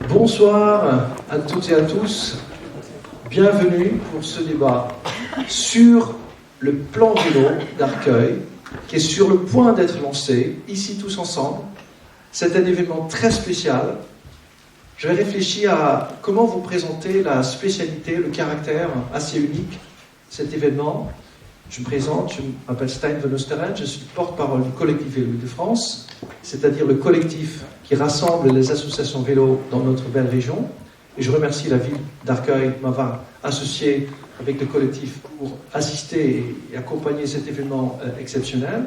Bonsoir à toutes et à tous. Bienvenue pour ce débat sur le plan vélo d'Arcueil qui est sur le point d'être lancé, ici tous ensemble. C'est un événement très spécial. Je vais réfléchir à comment vous présenter la spécialité, le caractère assez unique de cet événement. Je me présente, je m'appelle Stein Van Osteren, je suis le porte-parole du collectif Vélo de France, c'est-à-dire le collectif qui rassemble les associations vélo dans notre belle région. Et je remercie la ville d'Arcueil de m'avoir associé avec le collectif pour assister et accompagner cet événement exceptionnel.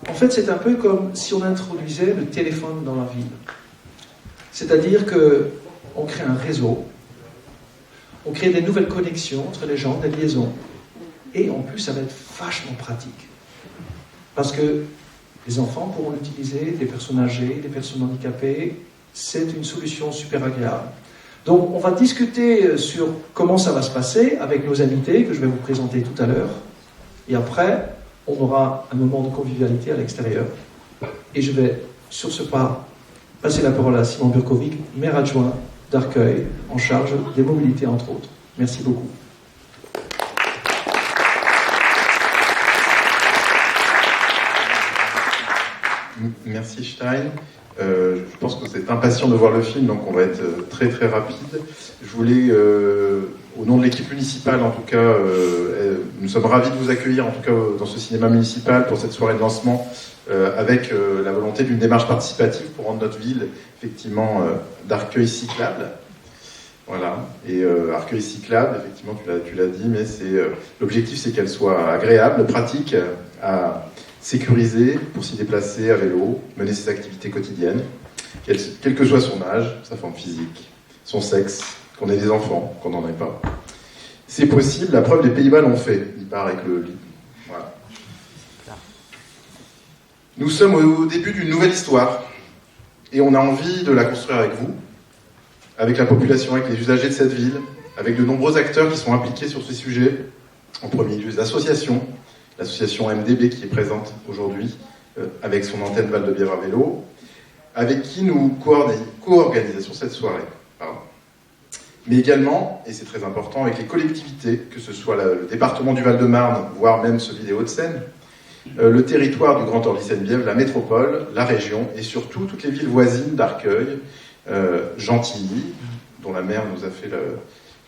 En fait, c'est un peu comme si on introduisait le téléphone dans la ville. C'est-à-dire qu'on crée un réseau, on crée des nouvelles connexions entre les gens, des liaisons. Et en plus, ça va être vachement pratique. Parce que les enfants pourront l'utiliser, les personnes âgées, les personnes handicapées. C'est une solution super agréable. Donc, on va discuter sur comment ça va se passer avec nos invités que je vais vous présenter tout à l'heure. Et après, on aura un moment de convivialité à l'extérieur. Et je vais, sur ce pas, passer la parole à Simon Burkovic, maire adjoint d'Arcueil, en charge des mobilités, entre autres. Merci beaucoup. Merci Stein. Je pense que vous êtes impatient de voir le film, donc on va être très très rapide. Je voulais, au nom de l'équipe municipale en tout cas, nous sommes ravis de vous accueillir en tout cas dans ce cinéma municipal pour cette soirée de lancement avec la volonté d'une démarche participative pour rendre notre ville effectivement d'Arcueil cyclable. Voilà, et Arcueil cyclable, effectivement tu l'as dit, mais l'objectif c'est qu'elle soit agréable, pratique, sécurisée pour s'y déplacer à vélo, mener ses activités quotidiennes, quel que soit son âge, sa forme physique, son sexe, qu'on ait des enfants, qu'on n'en ait pas. C'est possible, la preuve les Pays-Bas l'ont fait, il paraît que le livre. Voilà. Nous sommes au début d'une nouvelle histoire, et on a envie de la construire avec vous, avec la population, avec les usagers de cette ville, avec de nombreux acteurs qui sont impliqués sur ces sujets, en premier lieu les associations, l'association MDB qui est présente aujourd'hui avec son antenne Val de Bièvre à vélo, avec qui nous co-organisons cette soirée. Pardon. Mais également, et c'est très important, avec les collectivités, que ce soit le département du Val-de-Marne, voire même celui des Hauts-de-Seine, le territoire du Grand Orly-Seine-Bièvre, la métropole, la région, et surtout toutes les villes voisines d'Arcueil, Gentilly, dont la maire nous a fait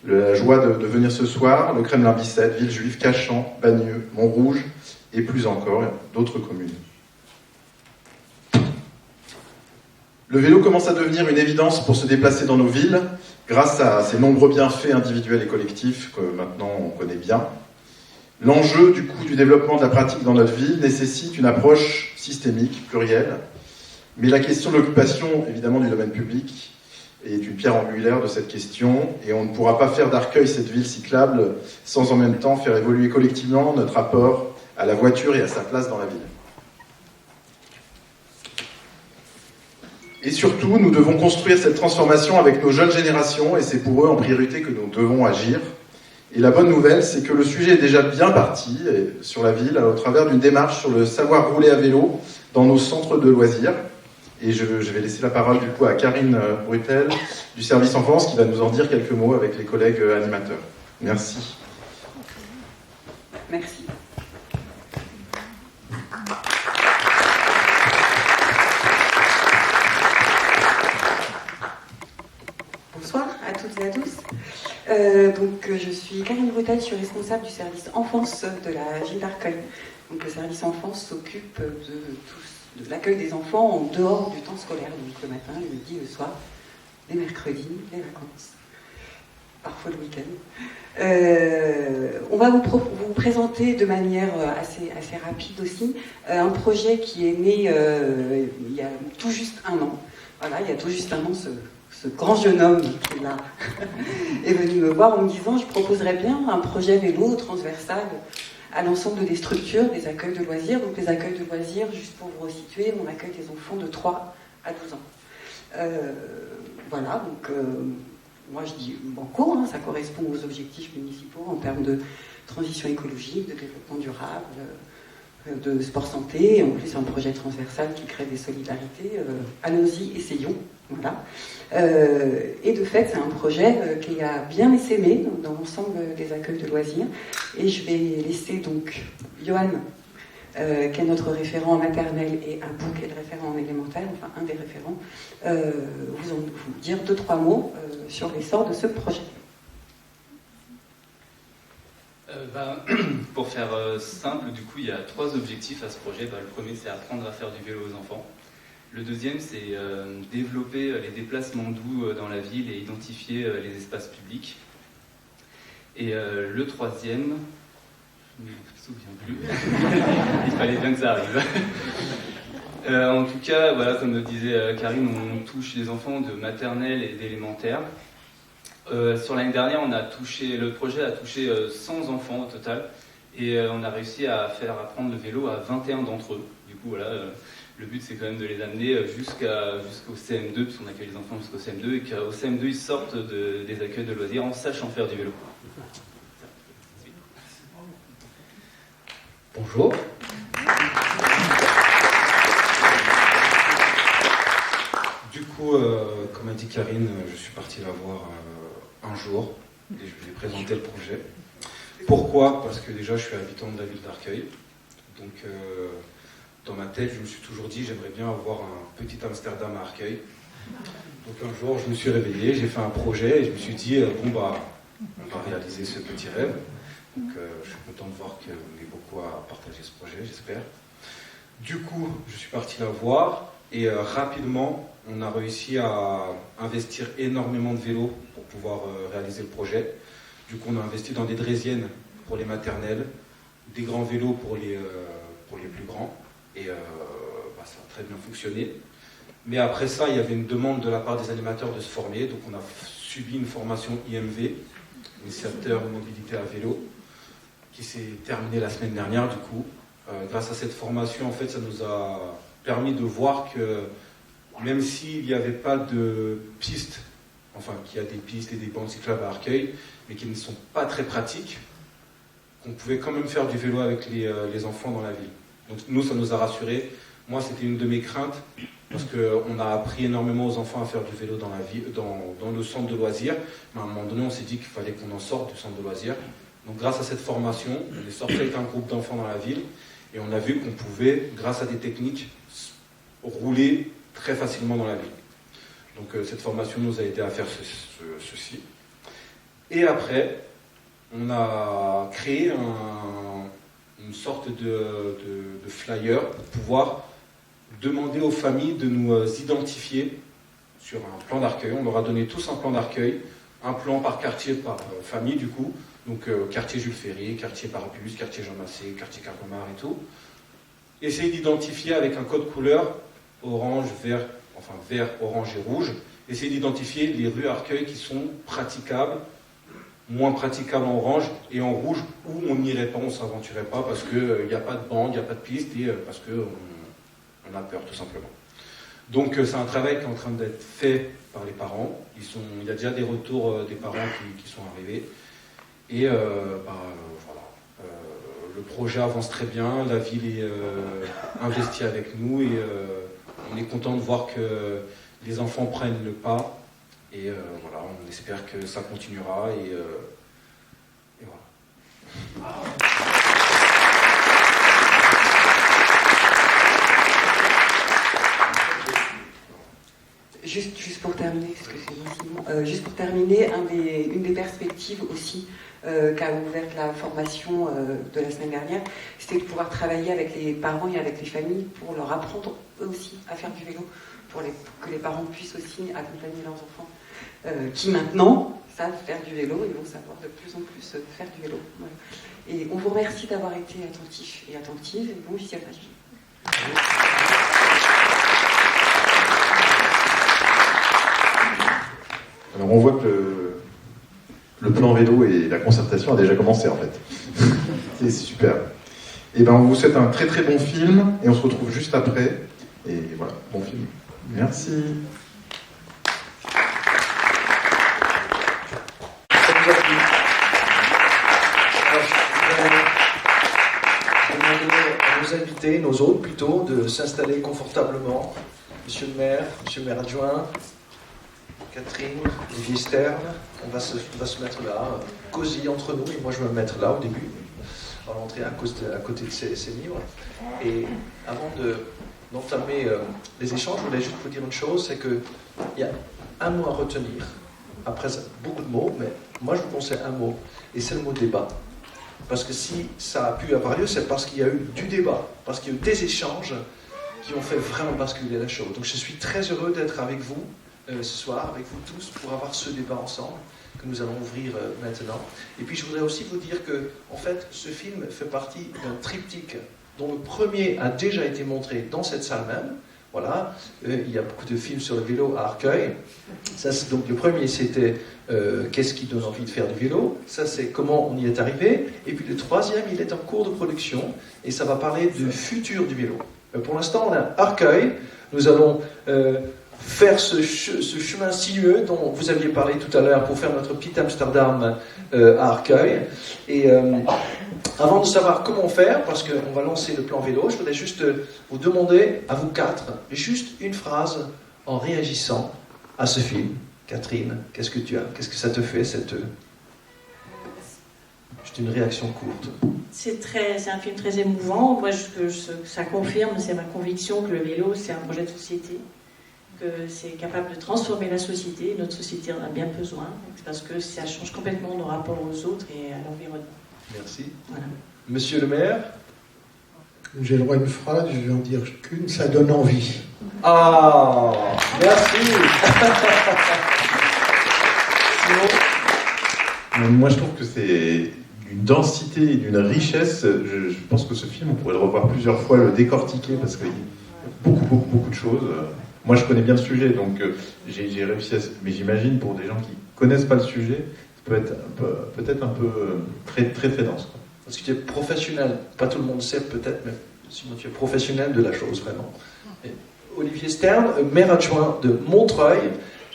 la joie de venir ce soir, le Kremlin-Bicêtre, Villejuif, Cachan, Bagneux, Montrouge et plus encore, d'autres communes. Le vélo commence à devenir une évidence pour se déplacer dans nos villes, grâce à ses nombreux bienfaits individuels et collectifs que maintenant on connaît bien. L'enjeu du coup du développement de la pratique dans notre ville nécessite une approche systémique, plurielle, mais la question de l'occupation, évidemment, du domaine public est une pierre angulaire de cette question, et on ne pourra pas faire d'Arcueil cette ville cyclable sans en même temps faire évoluer collectivement notre rapport à la voiture et à sa place dans la ville. Et surtout, nous devons construire cette transformation avec nos jeunes générations, et c'est pour eux en priorité que nous devons agir. Et la bonne nouvelle, c'est que le sujet est déjà bien parti sur la ville, au travers d'une démarche sur le savoir rouler à vélo dans nos centres de loisirs. Et je vais laisser la parole du coup à Karine Brutel du service enfance qui va nous en dire quelques mots avec les collègues animateurs. Merci. Merci. Bonsoir à toutes et à tous. Je suis Karine Brutel, je suis responsable du service enfance de la ville d'Arcueil. Donc le service enfance s'occupe de l'accueil des enfants en dehors du temps scolaire, donc le matin, le midi, le soir, les mercredis, les vacances, parfois le week-end. On va vous présenter de manière assez rapide aussi un projet qui est né il y a tout juste un an. Voilà, il y a tout juste un an, ce grand jeune homme qui est là est venu me voir en me disant « Je proposerais bien un projet vélo transversal à l'ensemble des structures, des accueils de loisirs. » Donc les accueils de loisirs, juste pour vous resituer, on accueille des enfants de 3 à 12 ans. Voilà, donc moi je dis banco, ça correspond aux objectifs municipaux en termes de transition écologique, de développement durable, de sport santé, et en plus un projet transversal qui crée des solidarités. Allons-y, essayons. Voilà. Et de fait, c'est un projet qui a bien essaimé dans l'ensemble des accueils de loisirs. Et je vais laisser donc Johan, qui est notre référent en maternelle, et Abou, qui est le référent en élémentaire, enfin un des référents, vous dire 2-3 mots sur l'essor de ce projet. Pour faire simple, du coup, il y a 3 objectifs à ce projet. Le premier, c'est apprendre à faire du vélo aux enfants. Le deuxième, c'est développer les déplacements doux dans la ville et identifier les espaces publics. Et le troisième, je ne me souviens plus, il fallait bien que ça arrive. En tout cas, voilà, comme le disait Karine, on touche les enfants de maternelle et d'élémentaire. Sur l'année dernière, le projet a touché 100 enfants au total, et on a réussi à faire apprendre le vélo à 21 d'entre eux. Du coup, voilà, le but c'est quand même de les amener jusqu'au CM2, puisqu'on accueille les enfants jusqu'au CM2, et qu'au CM2 ils sortent des accueils de loisirs en sachant faire du vélo. Bonjour. Du coup, comme a dit Karine, je suis parti la voir un jour et je lui ai présenté le projet. Pourquoi ? Parce que déjà je suis habitant de la ville d'Arcueil. Donc dans ma tête, je me suis toujours dit j'aimerais bien avoir un petit Amsterdam à Arcueil. Donc un jour, je me suis réveillé, j'ai fait un projet et je me suis dit on va réaliser ce petit rêve. Donc je suis content de voir qu'on est beaucoup à partager ce projet, j'espère. Du coup, je suis parti la voir et rapidement, on a réussi à investir énormément de vélos pour pouvoir réaliser le projet. Du coup, on a investi dans des draisiennes pour les maternelles, des grands vélos pour les plus grands, et ça a très bien fonctionné. Mais après ça, il y avait une demande de la part des animateurs de se former, donc on a subi une formation IMV, initiateur de mobilité à vélo, qui s'est terminée la semaine dernière du coup. Grâce à cette formation, en fait, ça nous a permis de voir que même s'il n'y avait pas de pistes, enfin qu'il y a des pistes et des bandes cyclables à Arcueil, mais qui ne sont pas très pratiques, qu'on pouvait quand même faire du vélo avec les enfants dans la ville. Donc nous, ça nous a rassurés. Moi, c'était une de mes craintes, parce qu'on a appris énormément aux enfants à faire du vélo dans la ville, dans le centre de loisirs, mais à un moment donné, on s'est dit qu'il fallait qu'on en sorte du centre de loisirs. Donc grâce à cette formation, on est sorti avec un groupe d'enfants dans la ville, et on a vu qu'on pouvait, grâce à des techniques, rouler très facilement dans la ville. Donc cette formation nous a aidé à faire ceci. Et après, on a créé une sorte de flyer pour pouvoir demander aux familles de nous identifier sur un plan d'Arcueil. On leur a donné tous un plan d'Arcueil, un plan par quartier, par famille du coup. Donc quartier Jules Ferry, quartier Barbus, quartier Jean Massé, quartier Cargomar et tout. Essayer d'identifier avec un code couleur, orange, vert, orange et rouge. Essayer d'identifier les rues Arcueil qui sont praticables, moins praticables en orange, et en rouge où on n'irait pas, on ne s'aventurerait pas parce qu'il n'y a pas de bande, il n'y a pas de piste, et parce qu'on a peur tout simplement. Donc c'est un travail qui est en train d'être fait par les parents. Il y a déjà des retours des parents qui sont arrivés. Et voilà, le projet avance très bien, la ville est investie avec nous, et on est content de voir que les enfants prennent le pas, et voilà, on espère que ça continuera, et voilà. Juste pour terminer, excusez-moi Simon, juste pour terminer, une des perspectives aussi qu'a ouverte la formation de la semaine dernière, c'était de pouvoir travailler avec les parents et avec les familles pour leur apprendre eux aussi à faire du vélo, pour que les parents puissent aussi accompagner leurs enfants qui maintenant savent faire du vélo et vont savoir de plus en plus faire du vélo. Voilà. Et on vous remercie d'avoir été attentifs et attentives, et bon visionnage. Alors on voit que le plan vélo et la concertation a déjà commencé en fait. C'est super. Et ben on vous souhaite un très très bon film et on se retrouve juste après. Et voilà, bon film. Merci. Ça nous a plu. Alors, je vais demander à nos invités, nos hôtes plutôt, de s'installer confortablement. Monsieur le maire adjoint, Catherine, Olivier Stern, on va se mettre là, cosy entre nous, et moi je vais me mettre là au début, à l'entrée à côté de ces livres. Et avant d'entamer les échanges, je voulais juste vous dire une chose, c'est qu'il y a un mot à retenir. Après beaucoup de mots, mais moi je vous conseille un mot, et c'est le mot débat. Parce que si ça a pu avoir lieu, c'est parce qu'il y a eu du débat, parce qu'il y a eu des échanges qui ont fait vraiment basculer la chose. Donc je suis très heureux d'être avec vous ce soir, avec vous tous, pour avoir ce débat ensemble, que nous allons ouvrir maintenant. Et puis je voudrais aussi vous dire que, en fait, ce film fait partie d'un triptyque dont le premier a déjà été montré dans cette salle même. Voilà, il y a beaucoup de films sur le vélo à Arcueil. Ça, donc le premier, c'était qu'est-ce qui donne envie de faire du vélo. Ça, c'est comment on y est arrivé. Et puis le troisième, il est en cours de production et ça va parler du futur du vélo. Pour l'instant, on a Arcueil. Nous allons faire ce chemin sinueux dont vous aviez parlé tout à l'heure pour faire notre petit Amsterdam à Arcueil. Et avant de savoir comment faire, parce qu'on va lancer le plan vélo, je voudrais juste vous demander, à vous quatre, juste une phrase en réagissant à ce film. Catherine, qu'est-ce que ça te fait, juste une réaction courte. C'est un film très émouvant. Moi, ça confirme, c'est ma conviction que le vélo, c'est un projet de société, que c'est capable de transformer la société. Notre société en a bien besoin, parce que ça change complètement nos rapports aux autres et à l'environnement. Merci. Voilà. Monsieur le maire. J'ai le droit à une phrase, je vais en dire qu'une, ça donne envie. Ah, merci. Moi, je trouve que c'est d'une densité et d'une richesse. Je pense que ce film, on pourrait le revoir plusieurs fois, le décortiquer, parce qu'il y a beaucoup de choses. Moi, je connais bien le sujet, donc j'ai réussi à... Mais j'imagine, pour des gens qui connaissent pas le sujet, ça peut être peut-être un peu très dense, quoi. Parce que tu es professionnel, pas tout le monde sait peut-être, mais sinon tu es professionnel de la chose, vraiment. Et Olivier Stern, maire adjoint de Montreuil,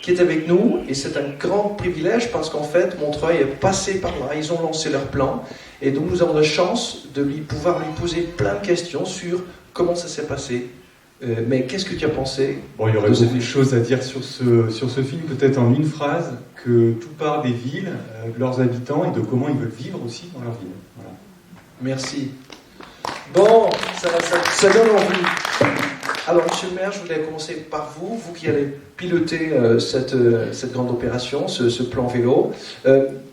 qui est avec nous, et c'est un grand privilège parce qu'en fait, Montreuil est passé par là, ils ont lancé leur plan, et donc nous avons la chance de pouvoir lui poser plein de questions sur comment ça s'est passé. Mais qu'est-ce que tu as pensé? Bon, il y aurait beaucoup de choses à dire sur ce film, peut-être en une phrase, que tout part des villes, de leurs habitants et de comment ils veulent vivre aussi dans leur ville. Voilà. Merci. Bon, ça donne envie. Alors, monsieur le maire, je voulais commencer par vous qui allez piloter cette grande opération, ce plan vélo.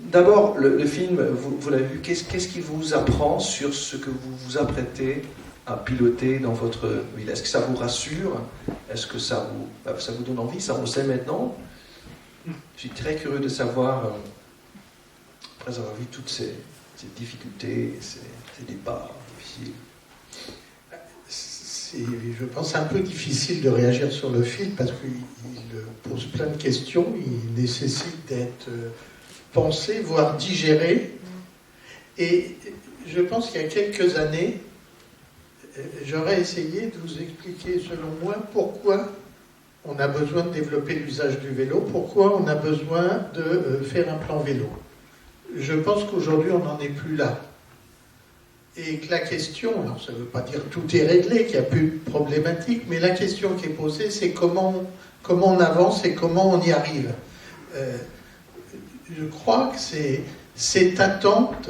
D'abord, le film, vous l'avez vu, qu'est-ce qui vous apprend sur ce que vous vous apprêtez à piloter dans votre ville? Est-ce que ça vous rassure? Est-ce que ça vous donne envie? Ça, on le sait maintenant. Je suis très curieux de savoir, après avoir vu toutes ces difficultés, ces débats difficiles. C'est, je pense, un peu difficile de réagir sur le film parce qu'il pose plein de questions, il nécessite d'être pensé, voire digéré. Et je pense qu'il y a quelques années, j'aurais essayé de vous expliquer, selon moi, pourquoi on a besoin de développer l'usage du vélo, pourquoi on a besoin de faire un plan vélo. Je pense qu'aujourd'hui, on n'en est plus là. Et que la question, alors ça ne veut pas dire que tout est réglé, qu'il n'y a plus de problématique, mais la question qui est posée, c'est comment on avance et comment on y arrive. Je crois que cette attente,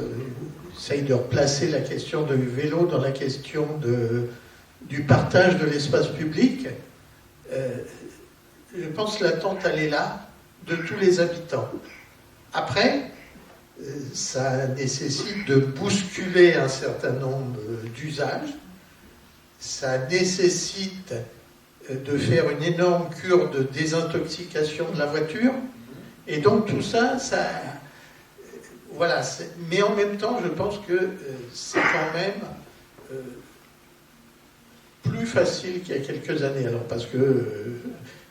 j'essaye de replacer la question du vélo dans la question du partage de l'espace public. Je pense que l'attente, elle est là, de tous les habitants. Après, ça nécessite de bousculer un certain nombre d'usages, ça nécessite de faire une énorme cure de désintoxication de la voiture, et donc tout ça, voilà. Mais en même temps, je pense que c'est quand même plus facile qu'il y a quelques années. Alors parce que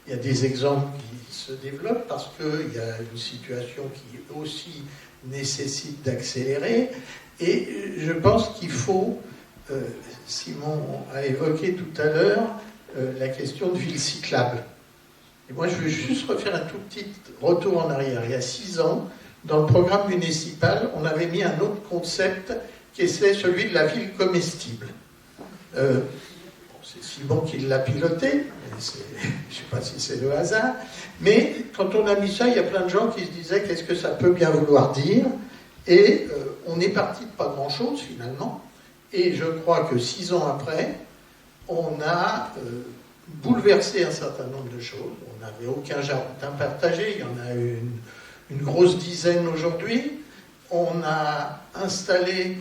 il y a des exemples qui se développent, parce qu'il y a une situation qui aussi nécessite d'accélérer, et je pense qu'il faut, Simon a évoqué tout à l'heure la question de ville cyclable. Et moi je veux juste refaire un tout petit retour en arrière. Il y a 6 ans, dans le programme municipal, on avait mis un autre concept qui est celui de la ville comestible. c'est Simon qui l'a piloté, je ne sais pas si c'est le hasard, mais quand on a mis ça, il y a plein de gens qui se disaient qu'est-ce que ça peut bien vouloir dire, et on est parti de pas grand-chose finalement, et je crois que 6 ans après, on a bouleversé un certain nombre de choses. On n'avait aucun jardin partagé, il y en a une grosse dizaine aujourd'hui. On a installé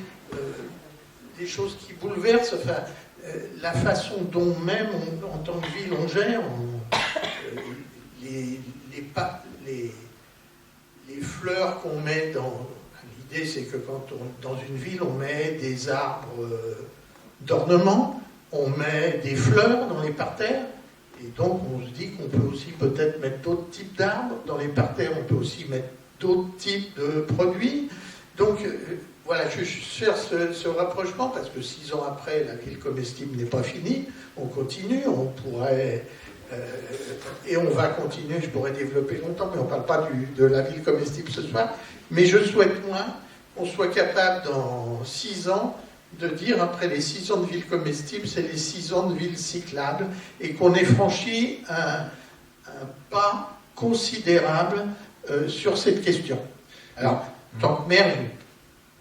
des choses qui bouleversent la façon dont même en tant que ville on gère les fleurs qu'on met dans... L'idée c'est que quand dans une ville on met des arbres d'ornement, on met des fleurs dans les parterres, et donc on se dit qu'on peut aussi peut-être mettre d'autres types d'arbres dans les parterres, on peut aussi mettre d'autres types de produits. Donc voilà, je suis sur ce rapprochement, parce que 6 ans après, la ville comestible n'est pas finie, on continue, on pourrait, et on va continuer, je pourrais développer longtemps, mais on ne parle pas de la ville comestible ce soir, mais je souhaite moins qu'on soit capable dans 6 ans de dire, après les 6 ans de ville comestible, c'est les 6 ans de ville cyclable, et qu'on ait franchi un pas considérable sur cette question. Alors, tant que maire,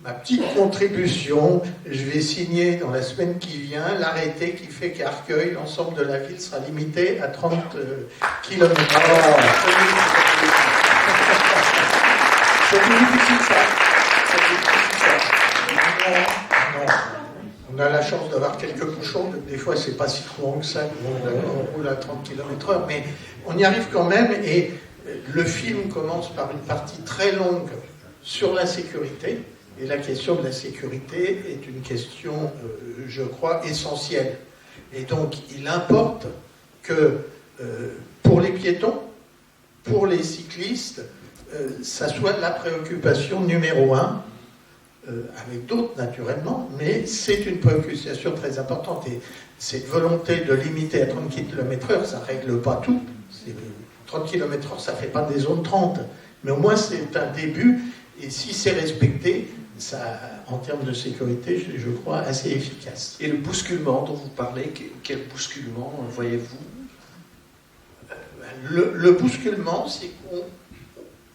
ma petite contribution, je vais signer dans la semaine qui vient l'arrêté qui fait qu'à Arcueil, l'ensemble de la ville sera limité à 30 km. C'est difficile ça. On a la chance d'avoir quelques bouchons, des fois c'est pas si courant que ça, on roule à 30 km/h, mais on y arrive quand même, et le film commence par une partie très longue sur la sécurité, et la question de la sécurité est une question, je crois, essentielle. Et donc il importe que pour les piétons, pour les cyclistes, ça soit la préoccupation numéro 1, avec d'autres naturellement, mais c'est une préoccupation très importante. Et cette volonté de limiter à 30 km/h, ça ne règle pas tout. 30 km/h, ça ne fait pas des zones 30. Mais au moins, c'est un début. Et si c'est respecté, ça, en termes de sécurité, je crois, assez efficace. Et le bousculement dont vous parlez, quel bousculement voyez-vous? Le bousculement, c'est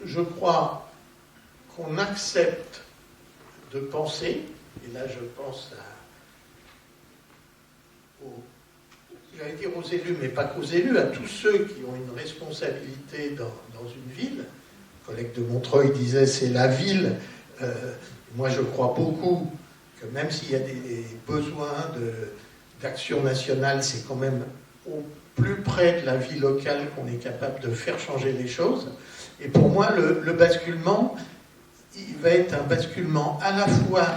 je crois qu'on accepte de penser, et là je pense j'allais dire aux élus, mais pas qu'aux élus, à tous ceux qui ont une responsabilité dans une ville. Le collègue de Montreuil disait c'est la ville. Moi je crois beaucoup que même s'il y a des besoins d'action nationale, c'est quand même au plus près de la vie locale qu'on est capable de faire changer les choses. Et pour moi, le basculement, il va être un basculement à la fois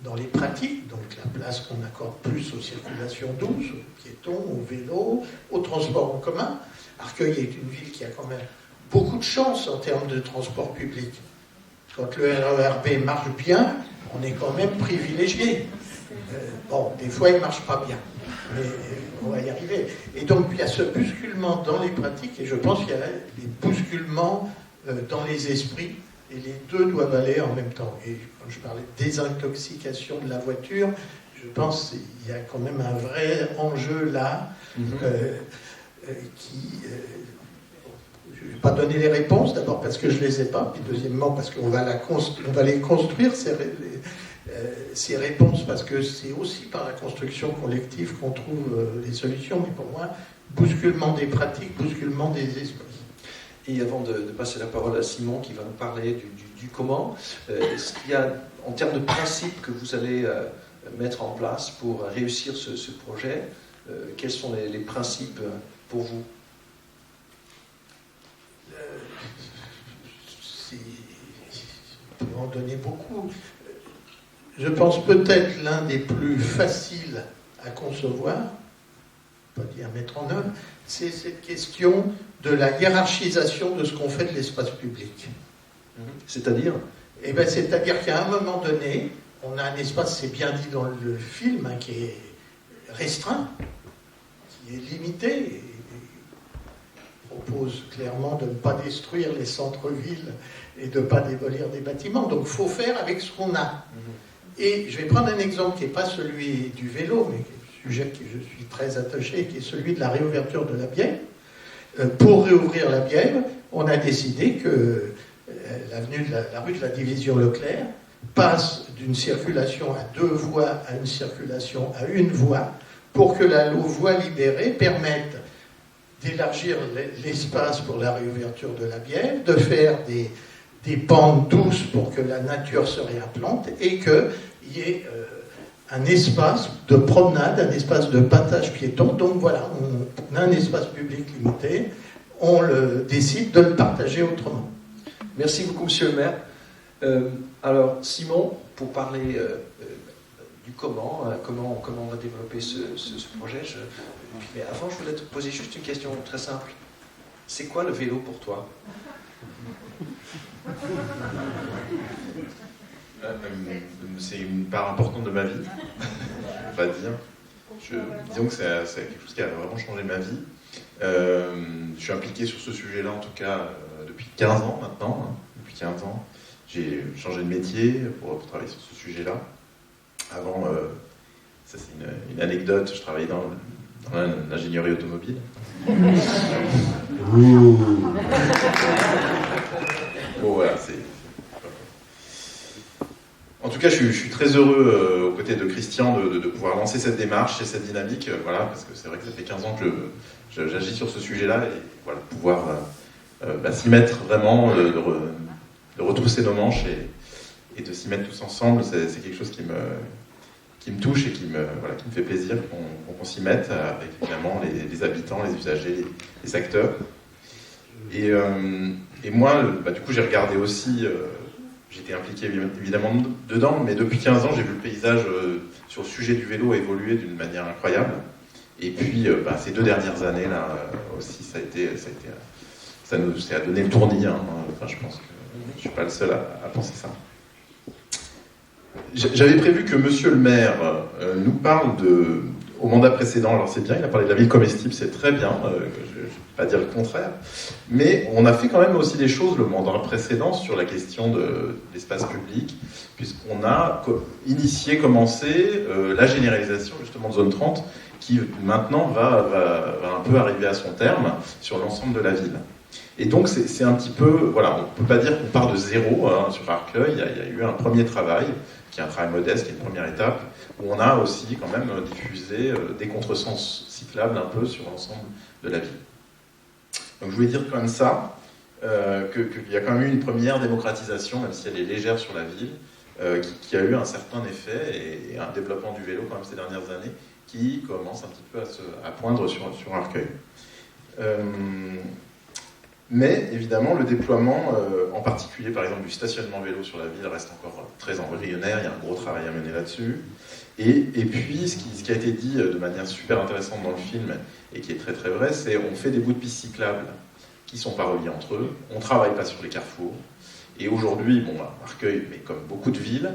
dans les pratiques, donc la place qu'on accorde plus aux circulations douces, aux piétons, aux vélos, aux transports en commun. Arcueil est une ville qui a quand même beaucoup de chance en termes de transport public. Quand le RERB marche bien, on est quand même privilégié. Bon, des fois, il ne marche pas bien, mais on va y arriver. Et donc, il y a ce bousculement dans les pratiques, et je pense qu'il y a des bousculements dans les esprits, et les deux doivent aller en même temps. Et quand je parlais de désintoxication de la voiture, je pense qu'il y a quand même un vrai enjeu là, qui... je ne vais pas donner les réponses, d'abord parce que je ne les ai pas, puis deuxièmement parce qu'on va les construire, ces réponses, parce que c'est aussi par la construction collective qu'on trouve les solutions, mais pour moi, bousculement des pratiques, bousculement des esprits. Et avant de passer la parole à Simon qui va nous parler du comment, est-ce qu'il y a, en termes de principes que vous allez mettre en place pour réussir ce projet, quels sont les principes pour vous? On peut en donner beaucoup. Je pense peut-être l'un des plus faciles à concevoir, pas dire mettre en œuvre, c'est cette question de la hiérarchisation de ce qu'on fait de l'espace public. C'est-à-dire ? Eh bien, c'est-à-dire qu'à un moment donné, on a un espace, c'est bien dit dans le film, qui est restreint, qui est limité, et propose clairement de ne pas détruire les centres-villes et de ne pas démolir des bâtiments. Donc, il faut faire avec ce qu'on a. Et je vais prendre un exemple qui n'est pas celui du vélo, mais sujet que je suis très attaché, qui est celui de la réouverture de la Bièvre. Pour réouvrir la Bièvre, on a décidé que la rue de la Division Leclerc passe d'une circulation à 2 voies à une circulation à 1 voie, pour que la voie libérée permette d'élargir l'espace pour la réouverture de la Bièvre, de faire des pentes douces pour que la nature se réimplante et qu'il y ait un espace de promenade, un espace de passage piéton. Donc voilà, on a un espace public limité, on décide de le partager autrement. Merci beaucoup, monsieur le maire. Alors, Simon, pour parler du comment on va développer ce projet, mais avant, je voulais te poser juste une question très simple. C'est quoi le vélo pour toi? C'est une part importante de ma vie, on va dire. Disons que c'est quelque chose qui a vraiment changé ma vie. Je suis impliqué sur ce sujet-là, en tout cas, depuis 15 ans maintenant. Depuis 15 ans, j'ai changé de métier pour travailler sur ce sujet-là. Avant, ça c'est une anecdote, je travaillais dans l'ingénierie automobile. Bon, voilà, c'est... En tout cas, je suis très heureux aux côtés de Christian de pouvoir lancer cette démarche et cette dynamique, voilà, parce que c'est vrai que ça fait 15 ans que j'agis sur ce sujet-là, et voilà, pouvoir s'y mettre vraiment, de retrousser nos manches et de s'y mettre tous ensemble, c'est quelque chose qui me touche et qui me fait plaisir qu'on s'y mette, avec évidemment les habitants, les usagers, les acteurs. Et moi, du coup, j'ai regardé aussi... J'étais impliqué évidemment dedans, mais depuis 15 ans, j'ai vu le paysage sur le sujet du vélo évoluer d'une manière incroyable. Et puis, ces 2 dernières années, là, aussi, ça a donné le tournis. Hein. Enfin, je pense que je ne suis pas le seul à penser ça. J'avais prévu que monsieur le maire nous parle au mandat précédent. Alors, c'est bien, il a parlé de la ville comestible, c'est très bien, je ne vais pas dire le contraire. Mais on a fait quand même aussi des choses le mandat précédent sur la question de l'espace public, puisqu'on a commencé la généralisation justement de zone 30, qui maintenant va un peu arriver à son terme sur l'ensemble de la ville. Et donc c'est un petit peu, voilà, on ne peut pas dire qu'on part de zéro sur Arcueil, il y a eu un premier travail, qui est un travail modeste, qui est une première étape, où on a aussi quand même diffusé des contresens cyclables un peu sur l'ensemble de la ville. Donc je voulais dire comme ça qu'il y a quand même eu une première démocratisation, même si elle est légère sur la ville, qui a eu un certain effet et un développement du vélo quand même ces dernières années qui commence un petit peu à poindre sur Arcueil. Mais évidemment, le déploiement, en particulier par exemple du stationnement vélo sur la ville, reste encore très embryonnaire, il y a un gros travail à mener là-dessus. Et puis, ce qui a été dit de manière super intéressante dans le film, et qui est très très vrai, c'est on fait des bouts de pistes cyclables qui ne sont pas reliés entre eux, on ne travaille pas sur les carrefours, et aujourd'hui, Arcueil, mais comme beaucoup de villes,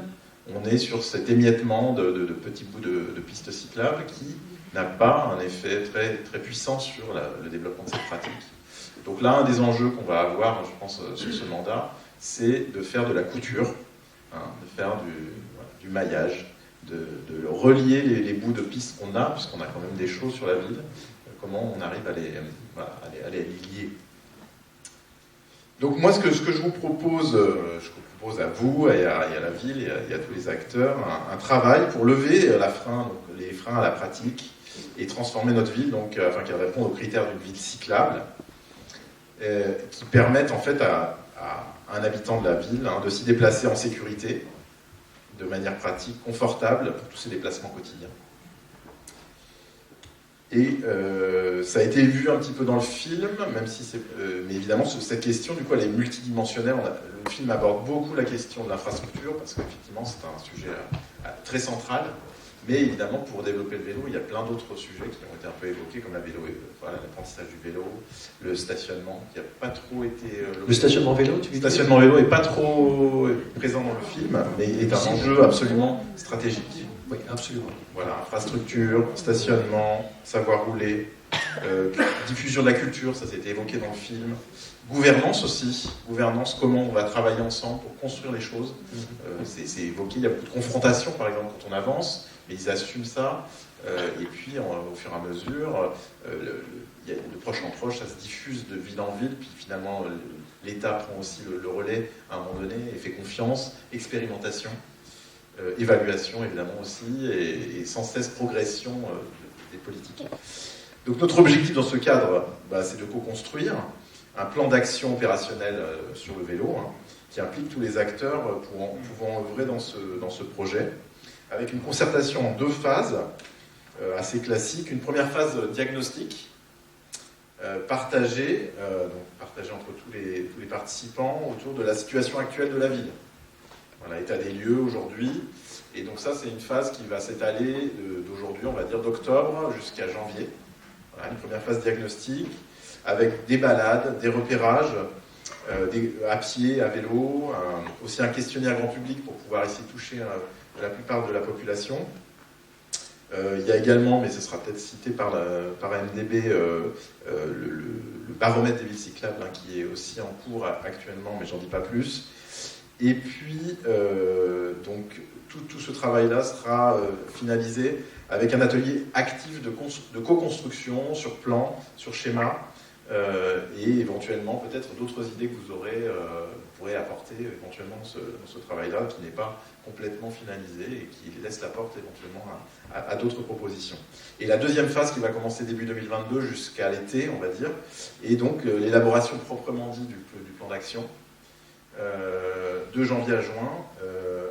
on est sur cet émiettement de petits bouts de pistes cyclables qui n'a pas un effet très, très puissant sur le développement de cette pratique. Donc là, un des enjeux qu'on va avoir, je pense, sur ce mandat, c'est de faire de la couture, de faire du maillage, de relier les bouts de pistes qu'on a, puisqu'on a quand même des choses sur la ville, comment on arrive à les lier. Donc moi, ce que je vous propose, à vous, et à la ville, et à tous les acteurs, un travail pour lever les freins à la pratique, et transformer notre ville, afin qu'elle réponde aux critères d'une ville cyclable, qui permettent en fait à un habitant de la ville de s'y déplacer en sécurité, de manière pratique, confortable pour tous ses déplacements quotidiens. Et ça a été vu un petit peu dans le film, même si mais évidemment cette question du coup elle est multidimensionnelle. Le film aborde beaucoup la question de l'infrastructure parce qu'effectivement c'est un sujet très central. Mais évidemment, pour développer le vélo, il y a plein d'autres sujets qui ont été un peu évoqués, comme l'apprentissage du vélo, le stationnement, qui n'a pas trop été... Le stationnement vélo, tu veux dire ? Le stationnement vélo n'est pas trop présent dans le film, mais est un enjeu absolument stratégique. Oui, absolument. Voilà, infrastructure, stationnement, savoir rouler, diffusion de la culture, ça s'était évoqué dans le film. Gouvernance aussi, comment on va travailler ensemble pour construire les choses. C'est évoqué, il y a beaucoup de confrontations par exemple quand on avance, mais ils assument ça. Et puis, au fur et à mesure, de proche en proche, ça se diffuse de ville en ville. Puis finalement, l'État prend aussi le relais à un moment donné et fait confiance, expérimentation, évaluation évidemment aussi, et sans cesse progression des politiques. Donc notre objectif dans ce cadre, c'est de co-construire un plan d'action opérationnel sur le vélo, qui implique tous les acteurs pouvant œuvrer dans ce projet, avec une concertation en 2 phases assez classiques. Une première phase diagnostique, partagée entre tous les participants autour de la situation actuelle de la ville. Voilà, état des lieux aujourd'hui. Et donc ça, c'est une phase qui va s'étaler d'aujourd'hui, on va dire d'octobre jusqu'à janvier. Voilà, une première phase diagnostique, avec des balades, des repérages, à pied, à vélo, aussi un questionnaire grand public pour pouvoir essayer de toucher la plupart de la population. Il y a également, mais ce sera peut-être cité par MDB, le baromètre des villes cyclables, qui est aussi en cours actuellement, mais j'en dis pas plus. Et puis, donc, tout ce travail-là sera finalisé avec un atelier actif de co-construction sur plan, sur schéma, et éventuellement peut-être d'autres idées que vous pourrez apporter éventuellement dans ce travail-là, qui n'est pas complètement finalisé et qui laisse la porte éventuellement à d'autres propositions. Et la deuxième phase qui va commencer début 2022 jusqu'à l'été, on va dire, et donc l'élaboration proprement dit du plan d'action, de janvier à juin,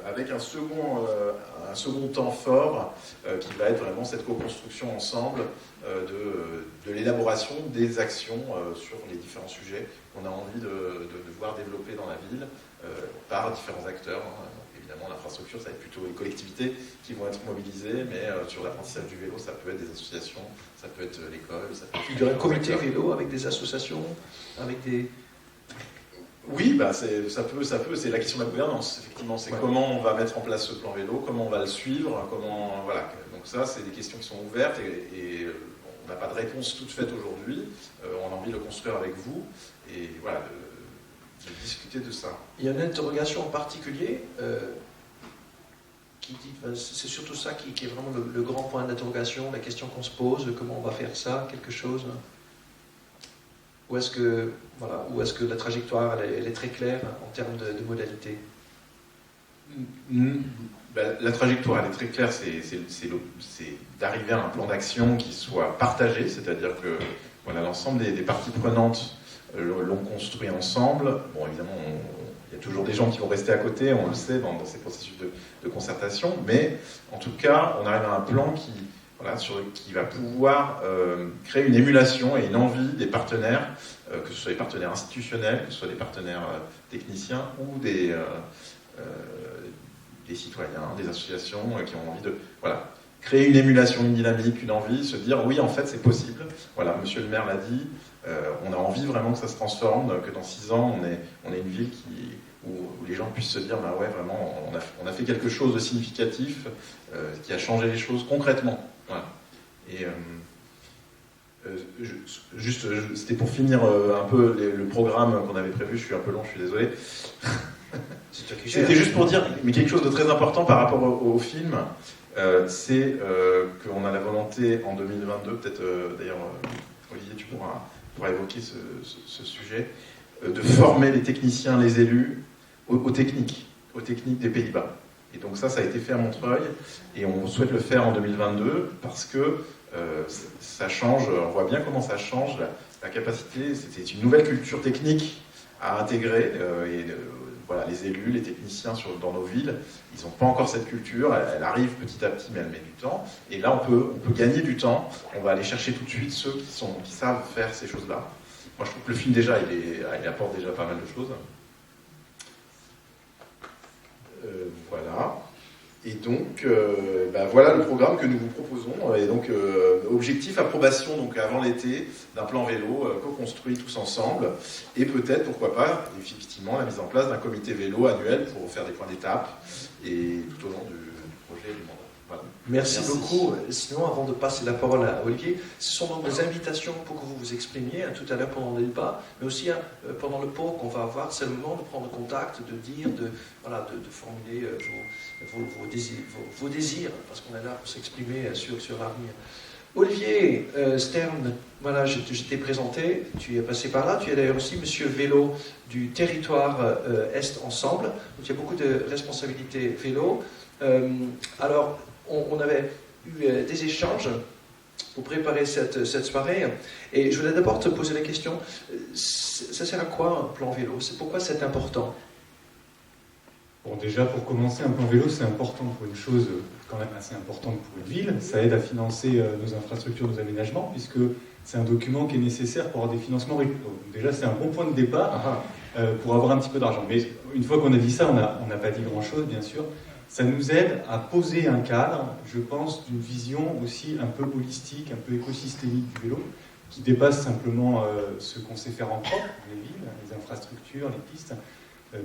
avec un second temps fort qui va être vraiment cette co-construction ensemble de l'élaboration des actions sur les différents sujets qu'on a envie de voir développer dans la ville par différents acteurs. Évidemment, l'infrastructure, ça va être plutôt les collectivités qui vont être mobilisées, mais sur l'apprentissage du vélo, ça peut être des associations, ça peut être l'école, ça peut être... Il y aurait un comité vélo avec des associations, avec des... Oui, ça peut, c'est la question de la gouvernance, effectivement. C'est comment on va mettre en place ce plan vélo, comment on va le suivre, voilà. Donc ça, c'est des questions qui sont ouvertes et on n'a pas de réponse toute faite aujourd'hui. On a envie de le construire avec vous et voilà, de discuter de ça. Il y a une interrogation en particulier qui dit, c'est surtout ça qui est vraiment le grand point d'interrogation, la question qu'on se pose, comment on va faire ça, quelque chose. Ou est-ce que la trajectoire elle est très claire en termes de modalités? La trajectoire elle est très claire, c'est d'arriver à un plan d'action qui soit partagé, c'est-à-dire que l'ensemble des parties prenantes l'ont construit ensemble. Bon, évidemment, il y a toujours des gens qui vont rester à côté, on le sait dans ces processus de concertation, mais en tout cas, on arrive à un plan qui va pouvoir créer une émulation et une envie des partenaires, que ce soit des partenaires institutionnels, que ce soit des partenaires techniciens ou des citoyens, des associations qui ont envie de créer une émulation, une dynamique, une envie, se dire oui, en fait, c'est possible. Voilà, monsieur le maire l'a dit, on a envie vraiment que ça se transforme, que dans 6 ans, on est une ville où les gens puissent se dire bah ouais, vraiment, on a fait quelque chose de significatif qui a changé les choses concrètement. Voilà. Et c'était pour finir un peu le programme qu'on avait prévu. Je suis un peu long, je suis désolé. C'était juste pour dire, mais quelque chose de très important par rapport au film, c'est qu'on a la volonté en 2022, peut-être d'ailleurs Olivier, tu pourras évoquer ce sujet, de former les techniciens, les élus aux techniques des Pays-Bas. Et donc ça a été fait à Montreuil, et on souhaite le faire en 2022, parce que ça change, on voit bien comment ça change la capacité, c'est une nouvelle culture technique à intégrer, les élus, les techniciens dans nos villes, ils n'ont pas encore cette culture, elle arrive petit à petit, mais elle met du temps, et là on peut gagner du temps, on va aller chercher tout de suite ceux qui savent faire ces choses-là. Moi je trouve que le film déjà, il apporte déjà pas mal de choses. Voilà. Et donc, voilà le programme que nous vous proposons. Et donc, objectif, approbation donc avant l'été d'un plan vélo co-construit tous ensemble. Et peut-être, pourquoi pas, effectivement, la mise en place d'un comité vélo annuel pour faire des points d'étape et tout au long du projet et du mandat. Merci Merci. beaucoup. Sinon, avant de passer la parole à Olivier, ce sont donc des invitations pour que vous vous exprimiez, tout à l'heure pendant le débat, mais aussi pendant le pot qu'on va avoir. C'est le moment de prendre contact, de dire, de formuler vos désirs, parce qu'on est là pour s'exprimer sur l'avenir. Olivier Stern, voilà, je t'ai présenté, tu es passé par là, tu es d'ailleurs aussi monsieur vélo du territoire Est Ensemble, donc il y a beaucoup de responsabilités vélo. Alors, on avait eu des échanges pour préparer cette soirée, et je voulais d'abord te poser la question, ça sert à quoi un plan vélo? Pourquoi c'est important? Bon, déjà, pour commencer, un plan vélo, c'est important pour une chose quand même assez importante pour une ville. Ça aide à financer nos infrastructures, nos aménagements, puisque c'est un document qui est nécessaire pour avoir des financements réguliers. Déjà, c'est un bon point de départ pour avoir un petit peu d'argent. Mais une fois qu'on a dit ça, on n'a pas dit grand-chose, bien sûr. Ça nous aide à poser un cadre, je pense, d'une vision aussi un peu holistique, un peu écosystémique du vélo, qui dépasse simplement ce qu'on sait faire en propre, les villes, les infrastructures, les pistes,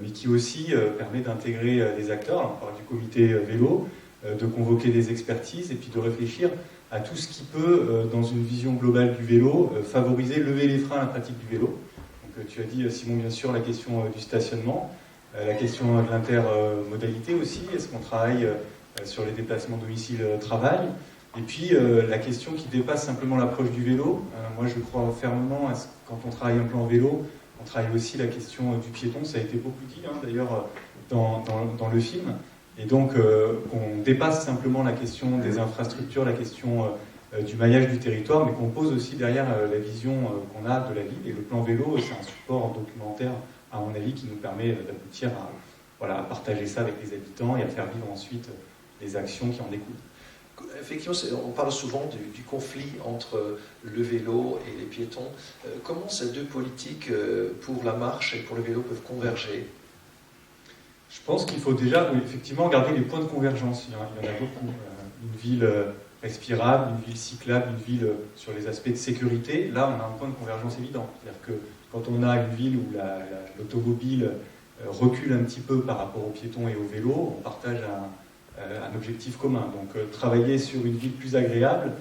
mais qui aussi permet d'intégrer les acteurs. Alors, on parle du comité vélo, de convoquer des expertises et puis de réfléchir à tout ce qui peut, dans une vision globale du vélo, favoriser, lever les freins à la pratique du vélo. Donc, tu as dit, Simon, bien sûr, la question du stationnement, la question de l'intermodalité aussi. Est-ce qu'on travaille sur les déplacements domicile-travail? Et puis, la question qui dépasse simplement l'approche du vélo. Moi, je crois fermement, quand on travaille un plan vélo, on travaille aussi la question du piéton. Ça a été beaucoup dit, d'ailleurs, dans le film. Et donc, on dépasse simplement la question des infrastructures, la question du maillage du territoire, mais qu'on pose aussi derrière la vision qu'on a de la ville. Et le plan vélo, c'est un support documentaire, à mon avis, qui nous permet d'aboutir à partager ça avec les habitants et à faire vivre ensuite les actions qui en découlent. Effectivement, on parle souvent du conflit entre le vélo et les piétons. Comment ces deux politiques pour la marche et pour le vélo peuvent converger? Je pense qu'il faut déjà, effectivement, regarder les points de convergence. Il y en a beaucoup. Une ville respirable, une ville cyclable, une ville sur les aspects de sécurité. Là, on a un point de convergence évident. C'est-à-dire que quand on a une ville où l'automobile recule un petit peu par rapport aux piétons et aux vélos, on partage un objectif commun. Donc, travailler sur une ville plus agréable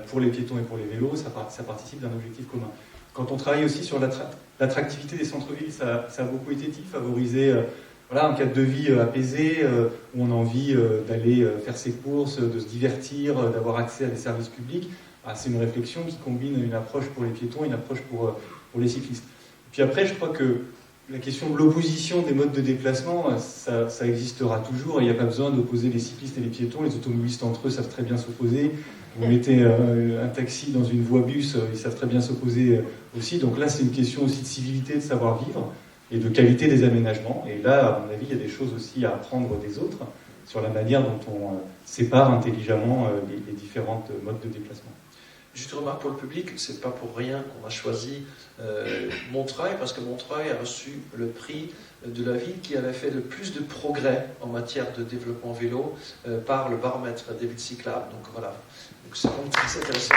pour les piétons et pour les vélos, ça participe d'un objectif commun. Quand on travaille aussi sur l'attractivité des centres-villes, ça a beaucoup été dit, favoriser un cadre de vie apaisé, où on a envie d'aller faire ses courses, de se divertir, d'avoir accès à des services publics. C'est une réflexion qui combine une approche pour les piétons et une approche pour les cyclistes. Puis après, je crois que la question de l'opposition des modes de déplacement, ça existera toujours. Il n'y a pas besoin d'opposer les cyclistes et les piétons. Les automobilistes entre eux savent très bien s'opposer. Vous mettez un taxi dans une voie bus, ils savent très bien s'opposer aussi. Donc là, c'est une question aussi de civilité, de savoir-vivre et de qualité des aménagements. Et là, à mon avis, il y a des choses aussi à apprendre des autres sur la manière dont on sépare intelligemment les différents modes de déplacement. Juste une remarque pour le public, c'est pas pour rien qu'on a choisi Montreuil, parce que Montreuil a reçu le prix de la ville qui avait fait le plus de progrès en matière de développement vélo par le baromètre des villes cyclables. Donc voilà, donc c'est vraiment très intéressant.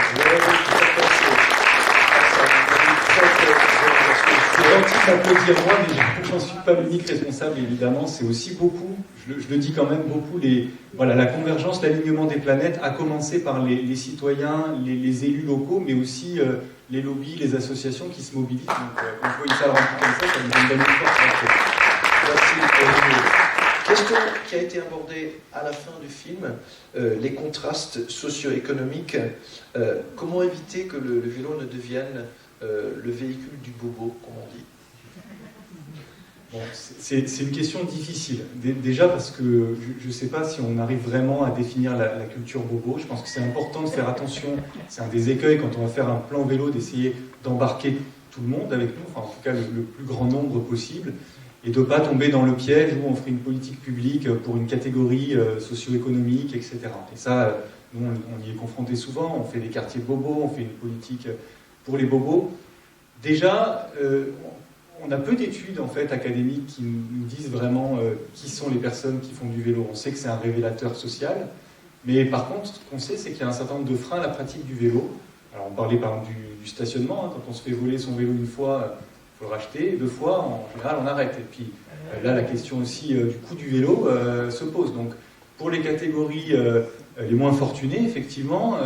C'est gentil d'applaudir moi, mais je n'en suis pas l'unique responsable, évidemment. C'est aussi beaucoup, je le dis quand même beaucoup, la convergence, l'alignement des planètes, a commencé par les citoyens, les élus locaux, mais aussi les lobbies, les associations qui se mobilisent. Donc, quand je vois une salle remplie comme ça nous donne une force. Merci. Question qui a été abordée à la fin du film, les contrastes socio-économiques. Comment éviter que le vélo ne devienne le véhicule du bobo, comme on dit? Bon, c'est une question difficile. Déjà parce que je ne sais pas si on arrive vraiment à définir la culture bobo. Je pense que c'est important de faire attention. C'est un des écueils quand on va faire un plan vélo, d'essayer d'embarquer tout le monde avec nous, enfin en tout cas le plus grand nombre possible, et de ne pas tomber dans le piège où on ferait une politique publique pour une catégorie socio-économique, etc. Et ça, nous on y est confronté souvent. On fait des quartiers bobos, on fait une politique pour les bobos. Déjà, on a peu d'études en fait académiques qui nous disent vraiment qui sont les personnes qui font du vélo. On sait que c'est un révélateur social, mais par contre, ce qu'on sait, c'est qu'il y a un certain nombre de freins à la pratique du vélo. Alors, on parlait par exemple du stationnement. Quand on se fait voler son vélo une fois, il faut le racheter. 2 fois, en général, on arrête. Et puis là, la question aussi du coût du vélo se pose. Donc, Pour les catégories les moins fortunées, effectivement,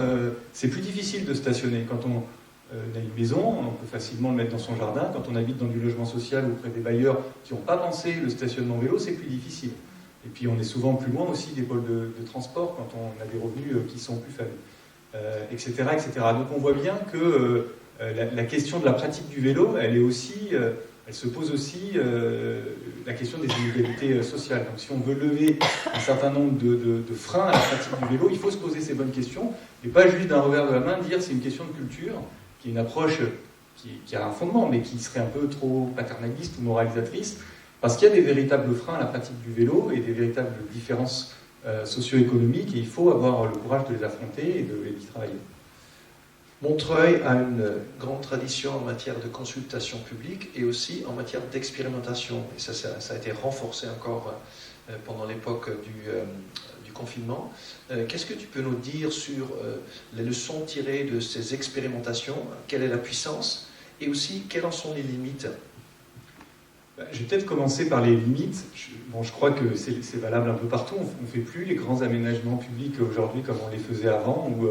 c'est plus difficile de stationner. Quand on a une maison, on peut facilement le mettre dans son jardin. Quand on habite dans du logement social ou près des bailleurs qui n'ont pas pensé le stationnement vélo, c'est plus difficile. Et puis on est souvent plus loin aussi des pôles de transport quand on a des revenus qui sont plus faibles, etc., etc. Donc on voit bien que la question de la pratique du vélo, elle se pose aussi la question des inégalités sociales. Donc si on veut lever un certain nombre de freins à la pratique du vélo, il faut se poser ces bonnes questions, et pas juste d'un revers de la main dire c'est une question de culture, qui est une approche qui a un fondement, mais qui serait un peu trop paternaliste ou moralisatrice, parce qu'il y a des véritables freins à la pratique du vélo et des véritables différences socio-économiques, et il faut avoir le courage de les affronter et d'y travailler. Montreuil a une grande tradition en matière de consultation publique et aussi en matière d'expérimentation. Et ça a été renforcé encore pendant l'époque du confinement. Qu'est-ce que tu peux nous dire sur les leçons tirées de ces expérimentations? Quelle est la puissance? Et aussi, quelles en sont les limites? Je vais peut-être commencer par les limites. Je crois que c'est valable un peu partout. On ne fait plus les grands aménagements publics aujourd'hui comme on les faisait avant, où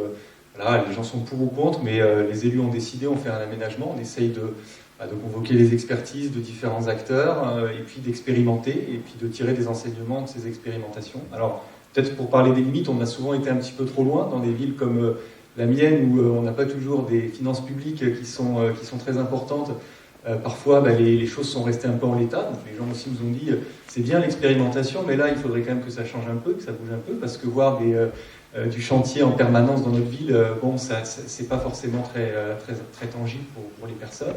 voilà, les gens sont pour ou contre, mais les élus ont décidé, on fait un aménagement, on essaye de convoquer les expertises de différents acteurs, et puis d'expérimenter, et puis de tirer des enseignements de ces expérimentations. Alors, peut-être pour parler des limites, on a souvent été un petit peu trop loin dans des villes comme la mienne, où on n'a pas toujours des finances publiques qui sont très importantes. Parfois, les choses sont restées un peu en l'état, donc les gens aussi nous ont dit c'est bien l'expérimentation, mais là il faudrait quand même que ça change un peu, que ça bouge un peu, parce que voir du chantier en permanence dans notre ville, c'est pas forcément très tangible pour les personnes.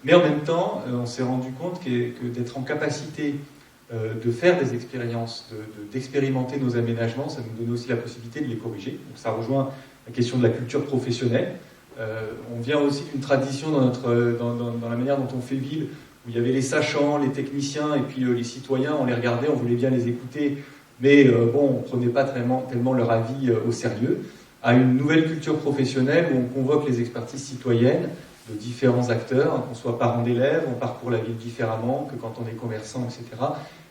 Mais en même temps, on s'est rendu compte que d'être en capacité de faire des expériences, d'expérimenter nos aménagements, ça nous donnait aussi la possibilité de les corriger. Donc ça rejoint la question de la culture professionnelle. On vient aussi d'une tradition dans la manière dont on fait ville, où il y avait les sachants, les techniciens, et puis les citoyens, on les regardait, on voulait bien les écouter, mais on ne prenait pas tellement leur avis au sérieux, à une nouvelle culture professionnelle où on convoque les expertises citoyennes de différents acteurs, qu'on soit parents d'élèves, on parcourt la ville différemment que quand on est commerçant, etc.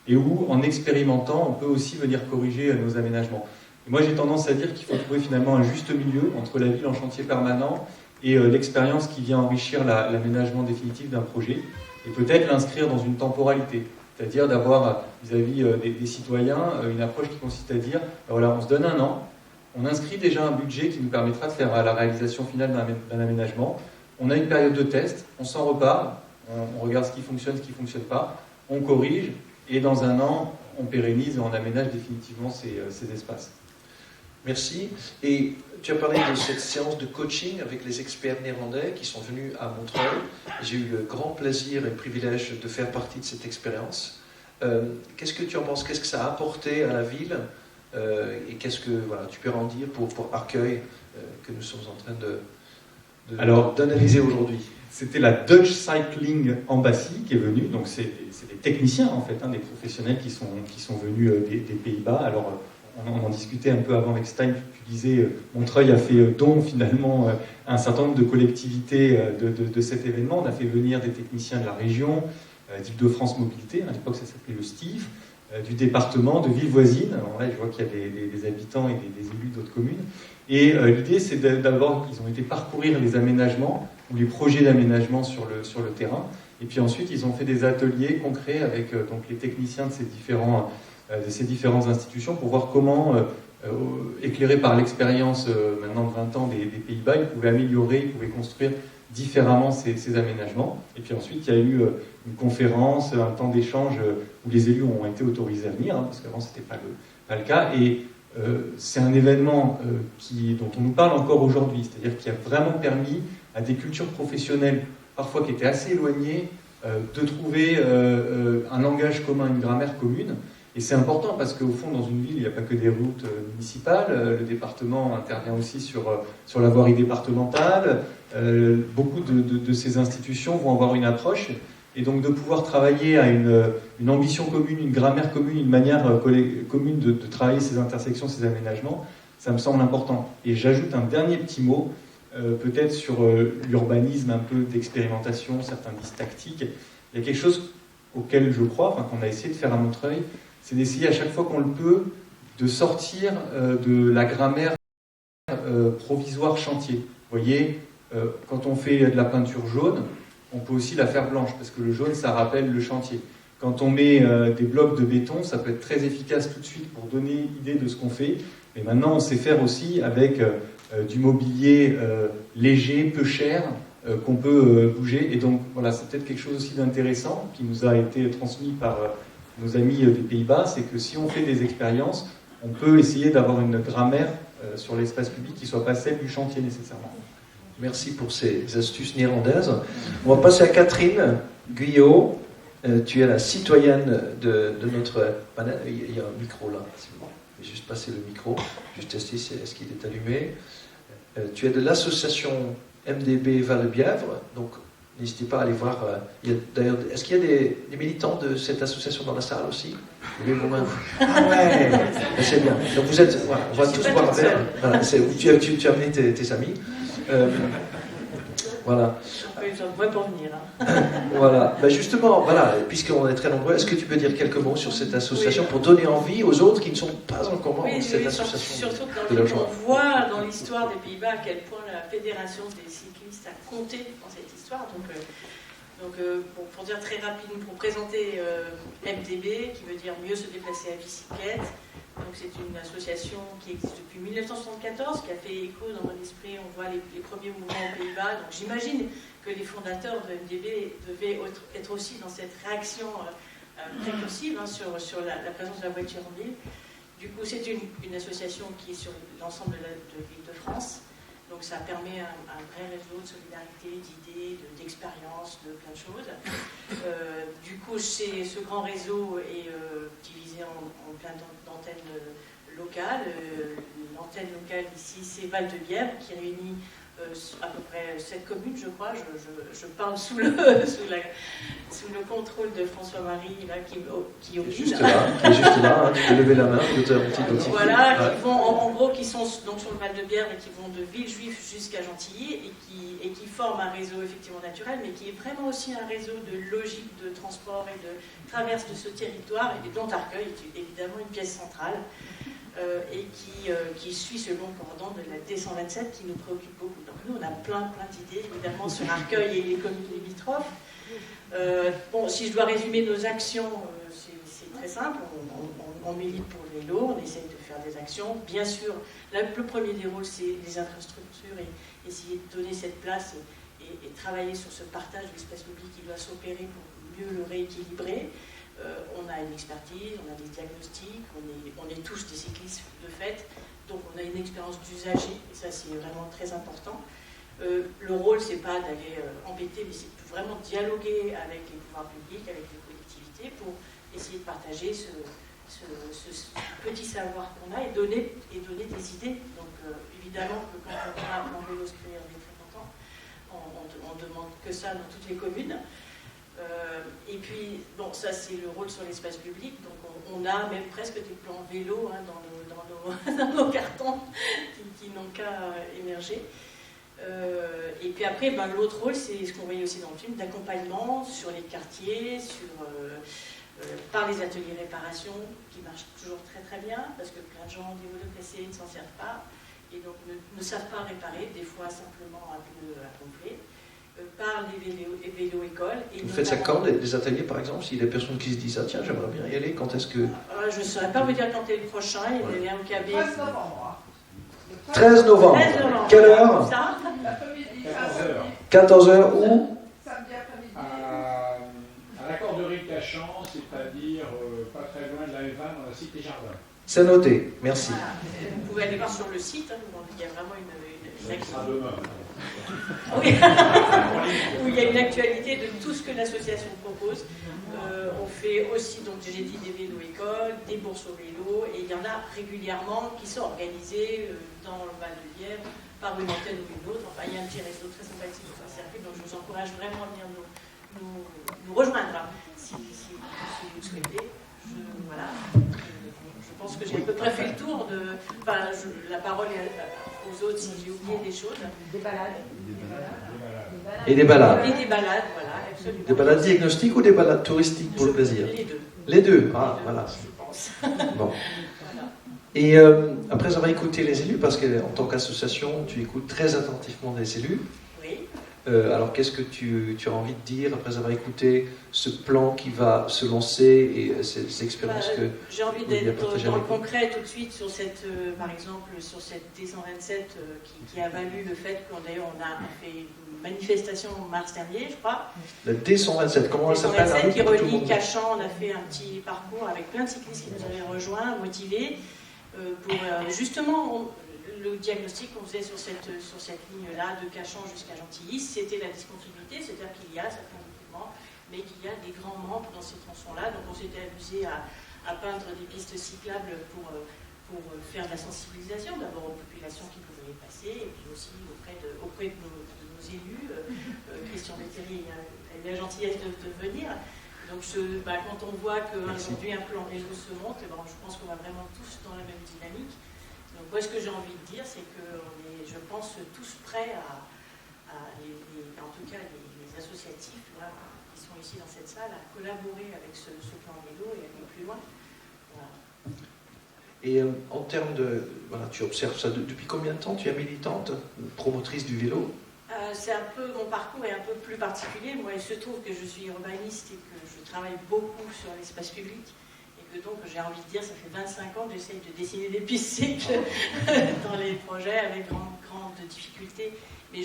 Et où, en expérimentant, on peut aussi venir corriger nos aménagements. Et moi, j'ai tendance à dire qu'il faut trouver finalement un juste milieu entre la ville en chantier permanent et l'expérience qui vient enrichir l'aménagement définitif d'un projet, et peut-être l'inscrire dans une temporalité, c'est-à-dire d'avoir vis-à-vis des citoyens une approche qui consiste à dire, voilà, on se donne un an, on inscrit déjà un budget qui nous permettra de faire la réalisation finale d'un aménagement, on a une période de test, on s'en reparle, on regarde ce qui fonctionne, ce qui ne fonctionne pas, on corrige, et dans un an, on pérennise et on aménage définitivement ces espaces. Merci. Et tu as parlé de cette séance de coaching avec les experts néerlandais qui sont venus à Montreuil. J'ai eu le grand plaisir et le privilège de faire partie de cette expérience. Qu'est-ce que tu en penses? Qu'est-ce que ça a apporté à la ville? Et qu'est-ce que tu peux en dire pour Arcueil que nous sommes en train d'analyser aujourd'hui? C'était la Dutch Cycling Embassy qui est venue, donc c'est des techniciens en fait, des professionnels qui sont venus des Pays-Bas. Alors on en discutait un peu avant avec Stein, tu disais Montreuil a fait don finalement à un certain nombre de collectivités de cet événement. On a fait venir des techniciens de la région, d'Île-de-France Mobilité, à l'époque ça s'appelait le STIF, du département, de villes voisines. Alors là je vois qu'il y a des habitants et des élus d'autres communes. Et l'idée c'est d'abord qu'ils ont été parcourir les aménagements ou les projets d'aménagement sur le terrain. Et puis ensuite ils ont fait des ateliers concrets avec donc les techniciens de ces différentes institutions pour voir comment, éclairés par l'expérience maintenant de 20 ans des Pays-Bas, ils pouvaient améliorer, ils pouvaient construire différemment ces aménagements. Et puis ensuite, il y a eu une conférence, un temps d'échange où les élus ont été autorisés à venir, parce qu'avant, ce n'était pas le cas. Et c'est un événement dont on nous parle encore aujourd'hui, c'est-à-dire qui a vraiment permis à des cultures professionnelles, parfois qui étaient assez éloignées, de trouver un langage commun, une grammaire commune. Et c'est important parce qu'au fond, dans une ville, il n'y a pas que des routes municipales. Le département intervient aussi sur la voirie départementale. Beaucoup de ces institutions vont avoir une approche. Et donc de pouvoir travailler à une ambition commune, une grammaire commune, une manière commune de travailler ces intersections, ces aménagements, ça me semble important. Et j'ajoute un dernier petit mot, peut-être sur l'urbanisme un peu d'expérimentation, certains disent tactique. Il y a quelque chose auquel je crois, qu'on a essayé de faire à Montreuil, c'est d'essayer à chaque fois qu'on le peut de sortir de la grammaire provisoire chantier. Vous voyez, quand on fait de la peinture jaune, on peut aussi la faire blanche, parce que le jaune, ça rappelle le chantier. Quand on met des blocs de béton, ça peut être très efficace tout de suite pour donner idée de ce qu'on fait. Mais maintenant, on sait faire aussi avec du mobilier léger, peu cher, qu'on peut bouger. Et donc, voilà, c'est peut-être quelque chose aussi d'intéressant qui nous a été transmis par nos amis des Pays-Bas, c'est que si on fait des expériences, on peut essayer d'avoir une grammaire sur l'espace public qui ne soit pas celle du chantier nécessairement. Merci pour ces astuces néerlandaises. On va passer à Catherine Guyot. Tu es la citoyenne de notre panel. Il y a un micro là, c'est bon. Je vais juste passer le micro, juste tester est-ce qu'il est allumé. Tu es de l'association MDB Val-de-Bièvre, donc n'hésitez pas à aller voir. D'ailleurs, est-ce qu'il y a des militants de cette association dans la salle aussi? Levez vos mains. Ah ouais, c'est bien. Donc vous êtes, voilà, on va tous boire un verre. Voilà, tu as amené tes amis. Voilà. Ils ont vrai pour venir. Voilà. Ben justement, voilà, puisqu'on est très nombreux, est-ce que tu peux dire quelques mots sur cette association pour donner envie aux autres qui ne sont pas encore membres de cette association? Surtout on voit dans l'histoire des Pays-Bas à quel point la fédération des cyclistes a compté dans cette histoire. Donc pour dire très rapidement, pour présenter MDB, qui veut dire mieux se déplacer à bicyclette. Donc c'est une association qui existe depuis 1974, qui a fait écho dans mon esprit. On voit les premiers mouvements aux Pays-Bas. Donc j'imagine que les fondateurs de MDB devaient être aussi dans cette réaction précursive sur la présence de la voiture en ville. Du coup, c'est une association qui est sur l'ensemble de l'île de France. Donc ça permet un vrai réseau de solidarité, d'idées, d'expériences, de plein de choses. Du coup, ce grand réseau est divisé en plein d'antennes locales. L'antenne locale ici, c'est Val-de-Bièvre, qui réunit à peu près 7 communes, je crois. Je parle sous le contrôle de François-Marie, là, qui est juste là, hein, tu peux lever la main, voilà, qui vont, en gros, qui sont donc sur le Val-de-Bièvre et qui vont de Villejuif jusqu'à Gentilly et qui forment un réseau effectivement naturel, mais qui est vraiment aussi un réseau de logique de transport et de traverse de ce territoire, et dont Arcueil est évidemment une pièce centrale. Et qui suit ce long cordon de la D127 qui nous préoccupe beaucoup. Donc nous, on a plein d'idées, évidemment, sur Arcueil et les communes limitrophes. Si je dois résumer nos actions, c'est très simple. On milite pour le vélo, on essaye de faire des actions. Bien sûr, le premier des rôles, c'est les infrastructures et essayer de donner cette place et travailler sur ce partage de l'espace public qui doit s'opérer pour mieux le rééquilibrer. On a une expertise, on a des diagnostics, on est tous des cyclistes de fait, donc on a une expérience d'usager, et ça c'est vraiment très important. Le rôle, c'est pas d'aller embêter, mais c'est vraiment dialoguer avec les pouvoirs publics, avec les collectivités, pour essayer de partager ce petit savoir qu'on a et donner des idées. Donc évidemment que quand on a un plan vélo scolaire, on est très content, on demande que ça dans toutes les communes. Et puis, bon, ça c'est le rôle sur l'espace public, donc on a même presque des plans vélo hein, dans nos cartons qui n'ont qu'à émerger. Et puis après, l'autre rôle, c'est ce qu'on voyait aussi dans le film, d'accompagnement sur les quartiers, par les ateliers réparation, qui marchent toujours très très bien, parce que plein de gens ont des vélos cassés, ne s'en servent pas, et donc ne savent pas réparer, des fois simplement un pneu à pomper. Par les vélo-écoles. Vous faites ça quand, des ateliers par exemple? S'il y a des personnes qui se disent tiens, j'aimerais bien y aller, quand est-ce que... Je ne saurais pas vous dire quand est le prochain, il y a un KB. 13 novembre. Quelle heure? Ça 14h où? Samedi après-midi. À la corderie de Cachan, c'est-à-dire pas très loin de la L20 dans la cité Jardin. C'est noté, merci. Voilà. Vous pouvez aller voir sur le site, il y a vraiment une activité. Oui. Où il y a une actualité de tout ce que l'association propose. On fait aussi, donc j'ai dit, des vélos-écoles, des bourses au vélo, et il y en a régulièrement qui sont organisées dans le Val-de-Bièvre par une antenne ou une autre. Enfin, il y a un petit réseau très sympathique qui va servir, donc je vous encourage vraiment à venir nous rejoindre hein, si vous le souhaitez. Je pense que j'ai à peu près fait le tour de. Enfin, la parole est aux autres si j'ai oublié des choses. Des balades. Et des balades. Et des balades, voilà, absolument. Des balades diagnostiques ou des balades touristiques pour le plaisir? Les deux. Les deux, ah, voilà. Je pense. Bon. Voilà. Et après avoir écouté les élus, parce qu'en tant qu'association, tu écoutes très attentivement les élus, Oui. alors qu'est-ce que tu as envie de dire après avoir écouté ce plan qui va se lancer et ces expériences que j'ai envie vous avez d'être partagées dans le avec nous? concret tout de suite sur cette, par exemple, sur cette D127 qui a valu le fait qu'on d'ailleurs on a fait une manifestation en mars dernier, je crois. La D127, comment elle s'appelle? D127 qui Pour tout le relie monde. Cachan, on a fait un petit parcours avec plein de cyclistes qui nous avaient rejoints, motivés, pour justement le diagnostic qu'on faisait sur cette ligne-là de Cachan jusqu'à Gentilly, c'était la discontinuité, c'est-à-dire qu'il y a certains équipements, mais qu'il y a des grands manques dans ces tronçons-là. Donc on s'était amusé à peindre des pistes cyclables pour faire de la sensibilisation, d'abord aux populations qui pouvaient y passer, et puis aussi auprès de nos élus. Christian Letteri a eu la gentillesse de venir. Donc quand on voit qu'aujourd'hui un plan vélo se monte, je pense qu'on va vraiment tous dans la même dynamique. Donc moi ce que j'ai envie de dire, c'est qu'on est, je pense, tous prêts en tout cas les associatifs là, qui sont ici dans cette salle, à collaborer avec ce plan vélo et aller plus loin. Voilà. Et en termes de... Voilà, tu observes ça depuis combien de temps? Tu es militante, promotrice du vélo? Mon parcours est un peu plus particulier. Moi, il se trouve que je suis urbaniste et que je travaille beaucoup sur l'espace public. Et que donc, j'ai envie de dire, ça fait 25 ans que j'essaye de dessiner des pistes cycles dans les projets avec grande difficulté. Mais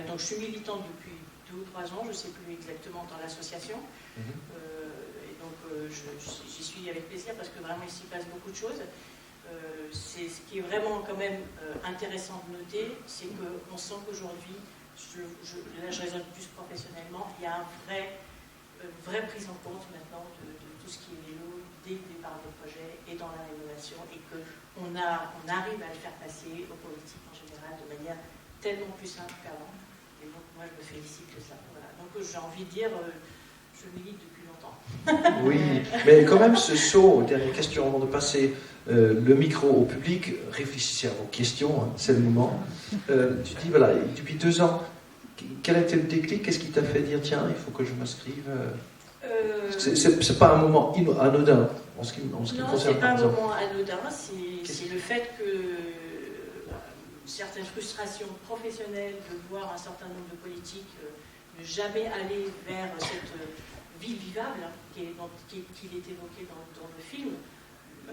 donc je suis militante depuis 2 ou 3 ans, je ne sais plus exactement, dans l'association. Et donc, j'y suis avec plaisir parce que vraiment, il s'y passe beaucoup de choses. C'est ce qui est vraiment quand même intéressant de noter, c'est qu'on sent qu'aujourd'hui, là je raisonne plus professionnellement, il y a une vraie prise en compte maintenant de tout ce qui est vélo dès le départ des projets et dans la rénovation, et qu'on arrive à le faire passer aux politiques en général de manière tellement plus simple qu'avant. Et donc moi je me félicite de ça. Voilà. Donc j'ai envie de dire, je milite depuis longtemps. Oui, mais quand même ce saut, dernière question avant de passer le micro au public, réfléchissez à vos questions, hein, c'est le moment. Tu dis, voilà, depuis 2 ans, quel a été le déclic? Qu'est-ce qui t'a fait dire, tiens, il faut que je m'inscrive? C'est pas un moment anodin en ce qui me concerne. Non, c'est pas un moment anodin, c'est le fait que certaines frustrations professionnelles de voir un certain nombre de politiques ne jamais aller vers cette ville vivable qu'il est évoqué dans le film,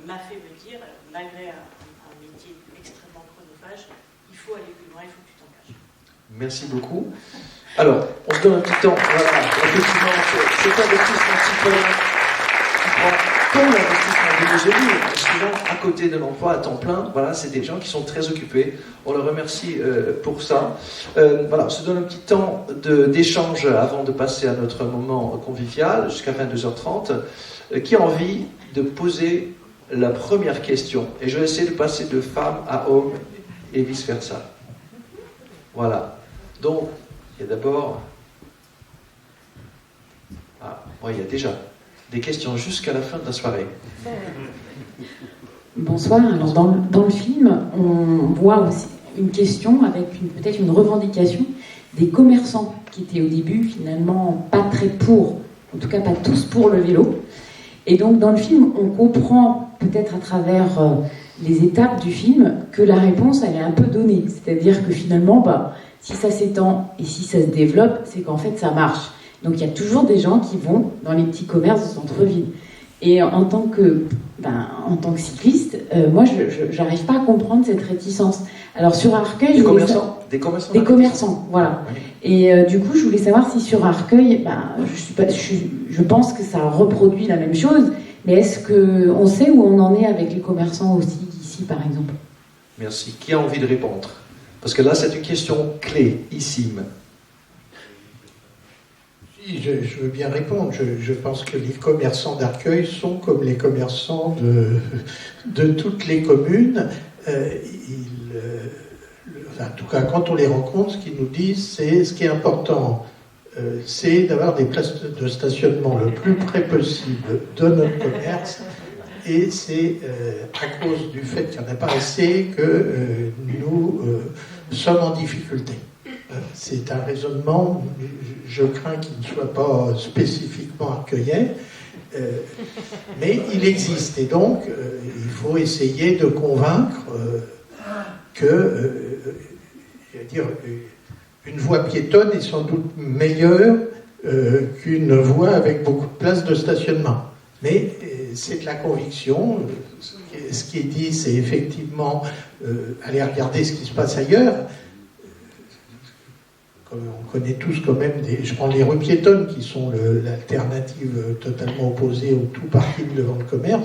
m'a fait me dire, malgré un métier extrêmement chronophage, il faut aller plus loin, il faut que tu t'engages. Merci beaucoup. Alors, on se donne un petit temps. Voilà, effectivement, cet investissement citoyen qui prend comme l'investissement de nos élus, souvent à côté de l'emploi à temps plein. Voilà, c'est des gens qui sont très occupés. On leur remercie pour ça. Voilà, on se donne un petit temps d'échange avant de passer à notre moment convivial jusqu'à 22h30. Qui a envie de poser la première question? Et je vais essayer de passer de femme à homme et vice-versa. Voilà. Donc, il y a d'abord... il y a déjà des questions jusqu'à la fin de la soirée. Bonsoir. Alors, dans le film, on voit aussi une question avec peut-être une revendication des commerçants qui étaient au début finalement pas très pour, en tout cas pas tous pour le vélo. Et donc, dans le film, on comprend peut-être à travers les étapes du film que la réponse, elle est un peu donnée. C'est-à-dire que finalement, si ça s'étend et si ça se développe, c'est qu'en fait, ça marche. Donc, il y a toujours des gens qui vont dans les petits commerces de centre-ville. Et en tant que cycliste, moi, je n'arrive pas à comprendre cette réticence. Alors, sur Arcueil... Des commerçants, voilà. Oui. Et du coup, je voulais savoir si sur Arcueil, je pense que ça reproduit la même chose, mais est-ce qu'on sait où on en est avec les commerçants aussi, ici, par exemple? Merci. Qui a envie de répondre? Parce que là, c'est une question clé, ici. Si, je veux bien répondre. Je pense que les commerçants d'Arcueil sont comme les commerçants de toutes les communes. En tout cas, quand on les rencontre, ce qu'ils nous disent, c'est ce qui est important, c'est d'avoir des places de stationnement le plus près possible de notre commerce. Et c'est à cause du fait qu'il n'y en a pas assez que nous sommes en difficulté. C'est un raisonnement, je crains qu'il ne soit pas spécifiquement arcueillais. Mais il existe, et donc il faut essayer de convaincre que, une voie piétonne est sans doute meilleure qu'une voie avec beaucoup de places de stationnement. Mais c'est de la conviction. Ce qui est dit, c'est effectivement aller regarder ce qui se passe ailleurs. On connaît tous quand même je prends les rues piétonnes qui sont l'alternative totalement opposée au tout parking devant le commerce.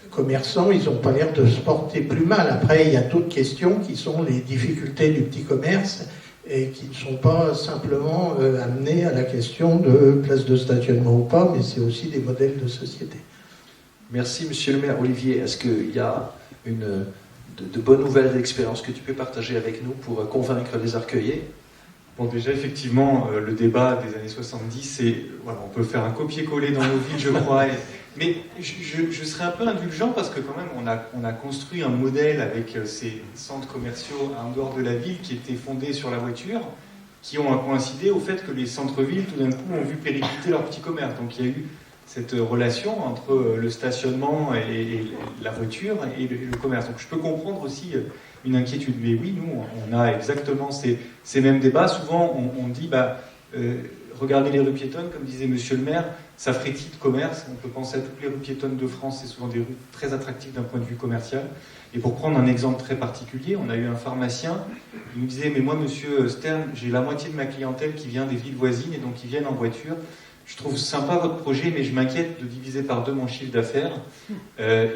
Les commerçants, ils n'ont pas l'air de se porter plus mal. Après, il y a d'autres questions qui sont les difficultés du petit commerce et qui ne sont pas simplement amenées à la question de place de stationnement ou pas, mais c'est aussi des modèles de société. Merci, monsieur le maire. Olivier, est-ce qu'il y a de bonnes nouvelles d'expérience que tu peux partager avec nous pour convaincre les Arcueillais? Bon, déjà, effectivement, le débat des années 70, voilà, on peut faire un copier-coller dans nos villes, je crois. Mais je serais un peu indulgent parce que quand même, on a construit un modèle avec ces centres commerciaux en dehors de la ville qui étaient fondés sur la voiture, qui ont coïncidé au fait que les centres-villes, tout d'un coup, ont vu péricliter leur petit commerce. Donc il y a eu cette relation entre le stationnement et la voiture et le commerce. Donc je peux comprendre aussi une inquiétude. Mais oui, nous, on a exactement ces mêmes débats. Souvent, on dit, regardez les rues piétonnes, comme disait monsieur le maire, ça frétille de commerce. On peut penser à toutes les rues piétonnes de France, c'est souvent des rues très attractives d'un point de vue commercial. Et pour prendre un exemple très particulier, on a eu un pharmacien, il nous disait, mais moi, monsieur Stern, j'ai la moitié de ma clientèle qui vient des villes voisines, et donc ils viennent en voiture. Je trouve sympa votre projet, mais je m'inquiète de diviser par 2 mon chiffre d'affaires.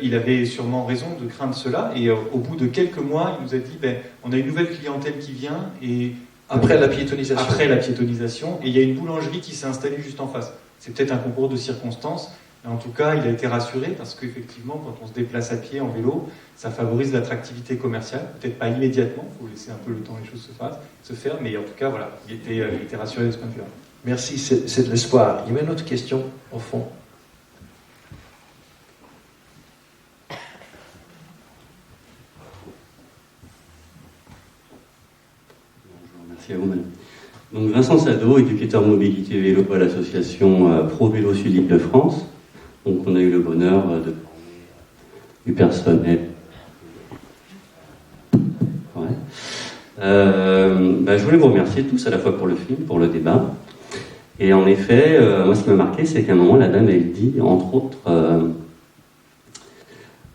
Il avait sûrement raison de craindre cela. Et au bout de quelques mois, il nous a dit, on a une nouvelle clientèle qui vient. Et après la piétonisation. Après la piétonisation. Et il y a une boulangerie qui s'est installée juste en face. C'est peut-être un concours de circonstances. Mais en tout cas, il a été rassuré parce qu'effectivement, quand on se déplace à pied, en vélo, ça favorise l'attractivité commerciale. Peut-être pas immédiatement. Il faut laisser un peu le temps que les choses se faire. Mais en tout cas, voilà, il était rassuré de ce point de vue-là. Merci, c'est de l'espoir. Il y a une autre question au fond. Bonjour, merci à vous-même. Donc Vincent Sado, éducateur mobilité vélo à l'association Pro Vélo Sud-Île-de-France. Donc on a eu le bonheur de former du personnel. Ouais. Je voulais vous remercier tous à la fois pour le film, pour le débat. Et en effet, moi ce qui m'a marqué, c'est qu'à un moment, la dame, elle dit, entre autres,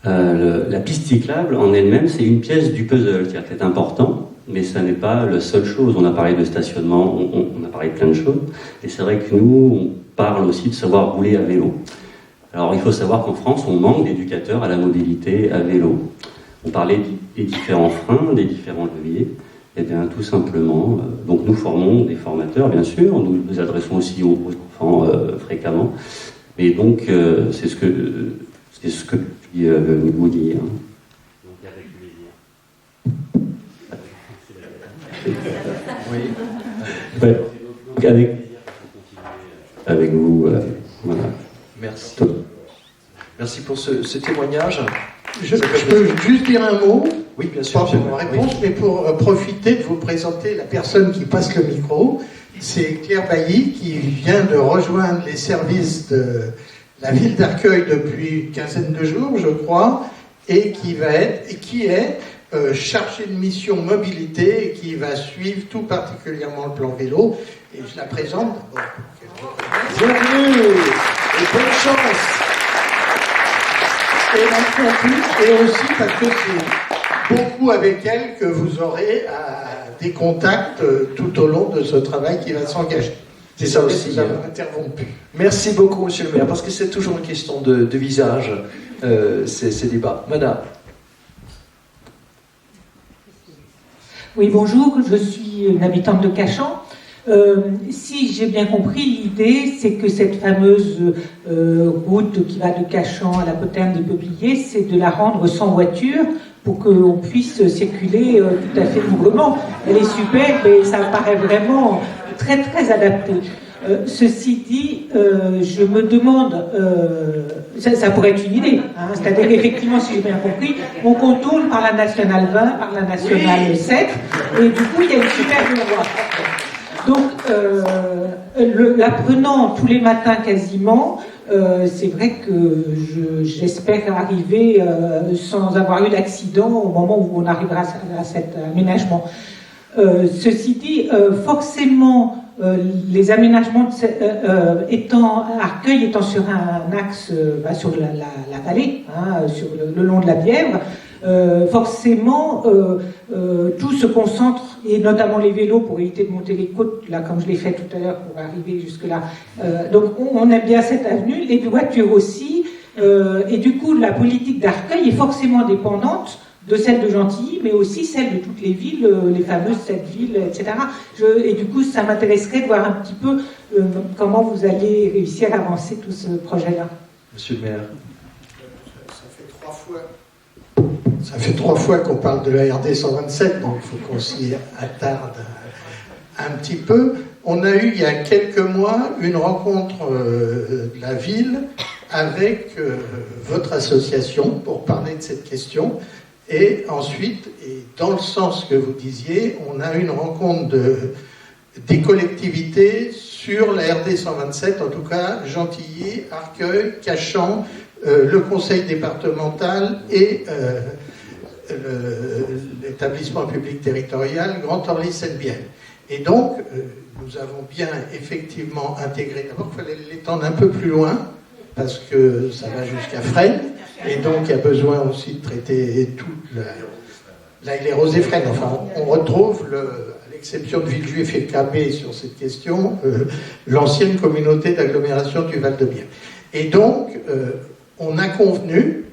la piste cyclable en elle-même, c'est une pièce du puzzle, c'est-à-dire que c'est important, mais ça n'est pas la seule chose. On a parlé de stationnement, on a parlé de plein de choses, et c'est vrai que nous, on parle aussi de savoir rouler à vélo. Alors il faut savoir qu'en France, on manque d'éducateurs à la mobilité à vélo. On parlait des différents freins, des différents leviers. Eh bien, tout simplement, donc nous formons des formateurs, bien sûr, nous nous adressons aussi aux enfants fréquemment, mais donc c'est ce que je suis venu vous dire. Donc avec plaisir. Oui. Ouais. Donc avec plaisir pour continuer avec vous. Voilà. Merci. Merci pour ce témoignage. Je peux juste dire un mot. Oui, bien sûr. Pas pour ma réponse, mais pour profiter de vous présenter la personne qui passe le micro. C'est Claire Bailly qui vient de rejoindre les services de la ville d'Arcueil depuis une quinzaine de jours, je crois, et qui est chargée de mission mobilité et qui va suivre tout particulièrement le plan vélo. Et je la présente. Bienvenue et bonne chance. Et aussi parce que c'est beaucoup avec elle que vous aurez des contacts tout au long de ce travail qui va s'engager. C'est ça aussi. Nous avons interrompu. Merci beaucoup, monsieur le maire, parce que c'est toujours une question de visage, ces débats. Madame. Oui, bonjour, je suis une habitante de Cachan. Si j'ai bien compris, l'idée, c'est que cette fameuse route qui va de Cachan à la poterne des Peupliers, c'est de la rendre sans voiture pour qu'on puisse circuler tout à fait librement. Elle est superbe et ça paraît vraiment très très adapté. Ceci dit, je me demande, ça pourrait être une idée, hein, c'est-à-dire effectivement, si j'ai bien compris, on contourne par la nationale 20, par la nationale 7, et du coup, il y a une superbe voie. Donc, la prenant tous les matins quasiment, c'est vrai que j'espère arriver sans avoir eu d'accident au moment où on arrivera à cet aménagement. Ceci dit, forcément, les aménagements Arcueil étant sur un axe sur la vallée, sur le long de la Bièvre, forcément tout se concentre, et notamment les vélos pour éviter de monter les côtes, là comme je l'ai fait tout à l'heure pour arriver jusque là. Donc on aime bien cette avenue, les voitures aussi, et du coup la politique d'Arcueil est forcément dépendante de celle de Gentilly, mais aussi celle de toutes les villes, les fameuses 7 villes, etc. Et du coup, ça m'intéresserait de voir un petit peu comment vous allez réussir à avancer tout ce projet-là. Monsieur le maire. Ça fait trois fois qu'on parle de la RD 127, donc il faut qu'on s'y attarde un petit peu. On a eu il y a quelques mois une rencontre de la ville avec votre association pour parler de cette question. Et ensuite, et dans le sens que vous disiez, on a une rencontre des collectivités sur la RD 127, en tout cas Gentilly, Arcueil, Cachan, le conseil départemental et l'établissement public territorial Grand Orly-Seine-Bièvre. Et donc, nous avons bien effectivement intégré, d'abord il fallait l'étendre un peu plus loin, parce que ça va jusqu'à Fresnes, et donc il y a besoin aussi de traiter toute les rosées Fresnes. Enfin, on retrouve, à l'exception de Villejuif et Cabé sur cette question, l'ancienne communauté d'agglomération du Val-de-Bièvre. Et donc, on a convenu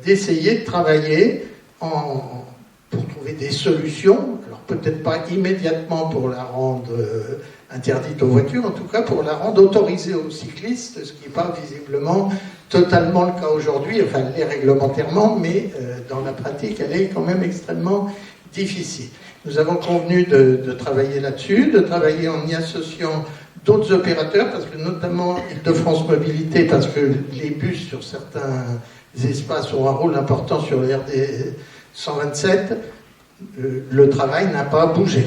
d'essayer de travailler pour trouver des solutions, alors peut-être pas immédiatement pour la rendre interdite aux voitures, en tout cas pour la rendre autorisée aux cyclistes, ce qui n'est pas visiblement totalement le cas aujourd'hui, enfin elle l'est réglementairement, mais dans la pratique elle est quand même extrêmement difficile. Nous avons convenu de travailler là-dessus, de travailler en y associant d'autres opérateurs, parce que notamment Île-de-France Mobilité, parce que les bus sur certains espaces ont un rôle important sur le RD 127, le travail n'a pas bougé.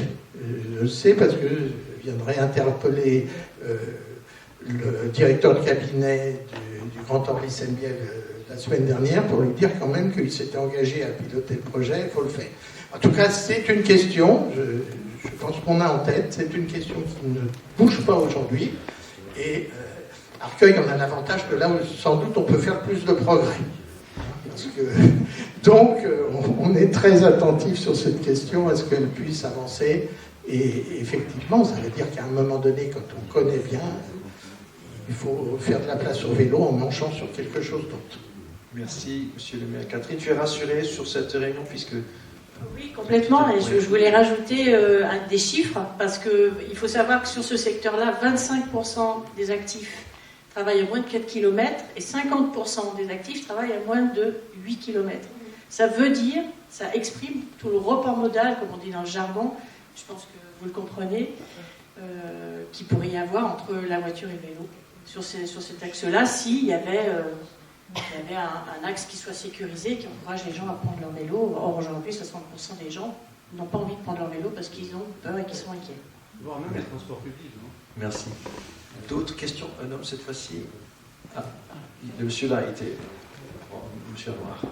Je sais parce que je viendrai interpeller le directeur de cabinet du Grand Orly-Seine-Bièvre la semaine dernière pour lui dire quand même qu'il s'était engagé à piloter le projet, il faut le faire. En tout cas, c'est une question, je pense qu'on a en tête, c'est une question qui ne bouge pas aujourd'hui. Et Arcueil en a l'avantage que là, sans doute, on peut faire plus de progrès. Donc, on est très attentif sur cette question, à ce qu'elle puisse avancer. Et effectivement, ça veut dire qu'à un moment donné, quand on connaît bien, il faut faire de la place au vélo en manchant sur quelque chose d'autre. Merci, monsieur le maire. Catherine, tu es rassurée sur cette réunion puisque... Oui, complètement. Et je voulais rajouter des chiffres, parce qu'il faut savoir que sur ce secteur-là, 25% des actifs travaillent à moins de 4 km et 50% des actifs travaillent à moins de 8 km. Ça veut dire, ça exprime tout le report modal, comme on dit dans le jargon, je pense que vous le comprenez, qu'il pourrait y avoir entre la voiture et le vélo. Sur cet axe-là, s'il y avait un axe qui soit sécurisé, qui encourage les gens à prendre leur vélo. Or, aujourd'hui, 60% des gens n'ont pas envie de prendre leur vélo parce qu'ils ont peur et qu'ils sont inquiets. Voire même les transports publics, non ? Merci. D'autres questions? Un homme cette fois-ci. Ah, le monsieur là était... Oh, monsieur Noir.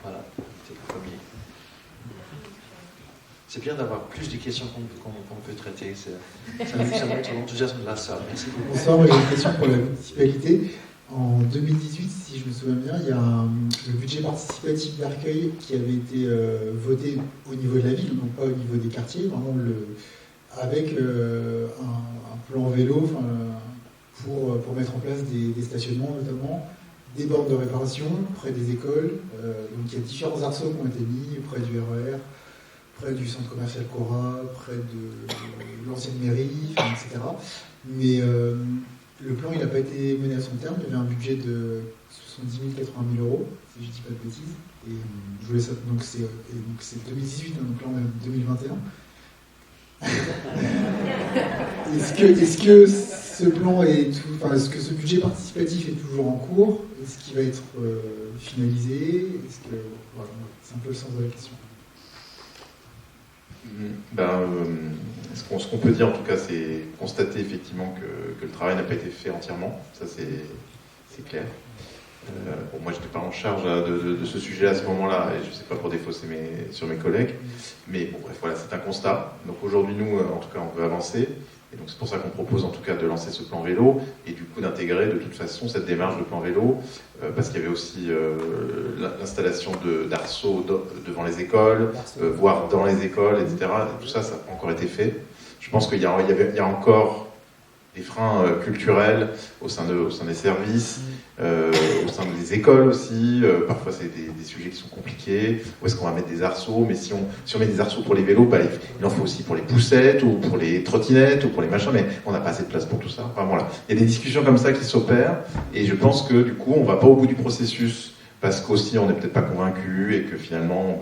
Voilà, c'est le premier. C'est bien d'avoir plus de questions qu'on peut traiter. Ça montre l'enthousiasme de la salle. Merci beaucoup. Bonsoir, moi j'ai une question pour la municipalité. En 2018, si je me souviens bien, il y a le budget participatif d'Arcueil qui avait été voté au niveau de la ville, donc pas au niveau des quartiers, vraiment avec un plan vélo pour mettre en place des stationnements notamment, des bornes de réparation près des écoles. Donc il y a différents arceaux qui ont été mis près du RER, près du centre commercial Cora, près de l'ancienne mairie, etc. Mais le plan, il n'a pas été mené à son terme. Il y avait un budget de 70 000, 80 000 euros, si je ne dis pas de bêtises. Et je voulais ça. Donc c'est 2018, donc là on est en 2021. Est-ce que ce plan est-ce que ce budget participatif est toujours en cours? Est-ce qu'il va être finalisé? Voilà, c'est un peu le sens de la question. Ce qu'on peut dire en tout cas, c'est constater effectivement que le travail n'a pas été fait entièrement, ça c'est clair. Moi j'étais pas en charge de ce sujet à ce moment-là, et je sais pas pour défausser sur mes collègues, mais bon bref voilà, c'est un constat. Donc aujourd'hui nous, en tout cas on veut avancer, et donc c'est pour ça qu'on propose en tout cas de lancer ce plan vélo, et du coup d'intégrer de toute façon cette démarche de plan vélo, parce qu'il y avait aussi l'installation d'arceaux devant les écoles, voire dans les écoles, etc. Tout ça, ça n'a pas encore été fait. Je pense qu'il y a encore des freins culturels au sein des services, au sein des écoles aussi. Parfois, c'est des sujets qui sont compliqués. Où est-ce qu'on va mettre des arceaux? Mais si on met des arceaux pour les vélos, il en faut aussi pour les poussettes, ou pour les trottinettes, ou pour les machins, mais on n'a pas assez de place pour tout ça. Enfin, voilà. Il y a des discussions comme ça qui s'opèrent, et je pense que du coup, on va pas au bout du processus, parce qu'aussi, on n'est peut-être pas convaincu, et que finalement,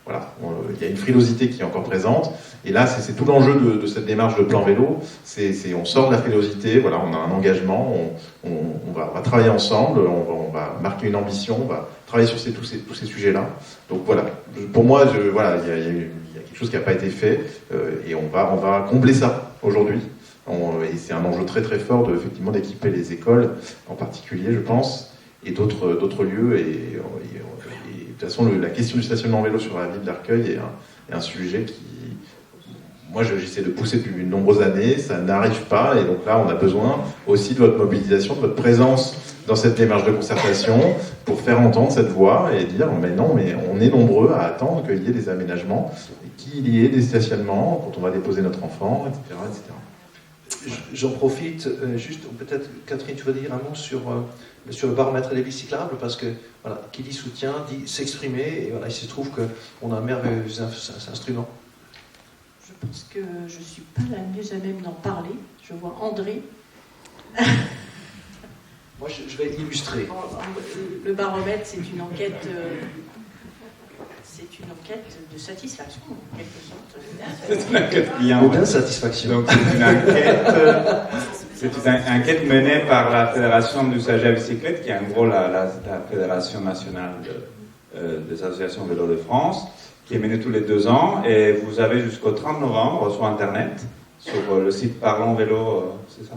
voilà, il y a une frilosité qui est encore présente. Et là, c'est tout l'enjeu de cette démarche de plan vélo. On sort de la frilosité, voilà, on a un engagement, on va travailler ensemble, on va marquer une ambition, on va travailler sur tous ces sujets-là. Donc voilà, pour moi, voilà, il y a quelque chose qui n'a pas été fait, et on va combler ça aujourd'hui. Et c'est un enjeu très très fort effectivement d'équiper les écoles, en particulier, je pense, et d'autres lieux. Et de toute façon, la question du stationnement vélo sur la ville d'Arcueil est un sujet qui, moi, j'essaie de pousser depuis de nombreuses années, ça n'arrive pas, et donc là, on a besoin aussi de votre mobilisation, de votre présence dans cette démarche de concertation, pour faire entendre cette voix et dire, mais non, mais on est nombreux à attendre qu'il y ait des aménagements, qu'il y ait des stationnements quand on va déposer notre enfant, etc., etc. J'en profite, juste, peut-être, Catherine, tu veux dire un mot sur le baromètre des villes cyclables, parce que, voilà, qui dit soutien, dit s'exprimer, et voilà, il se trouve qu'on a un merveilleux instrument. Je pense que je ne suis pas la mieux à même d'en parler. Je vois André. Moi, je vais illustrer. Le baromètre, c'est une enquête de satisfaction, en quelque sorte. C'est une enquête client. D'insatisfaction. Donc, c'est une enquête menée par la Fédération d'usagers à bicyclette, qui est en gros la Fédération nationale des associations vélo de France, qui est menée tous les 2 ans, et vous avez jusqu'au 30 novembre sur Internet, sur le site Parlons Vélo, c'est ça,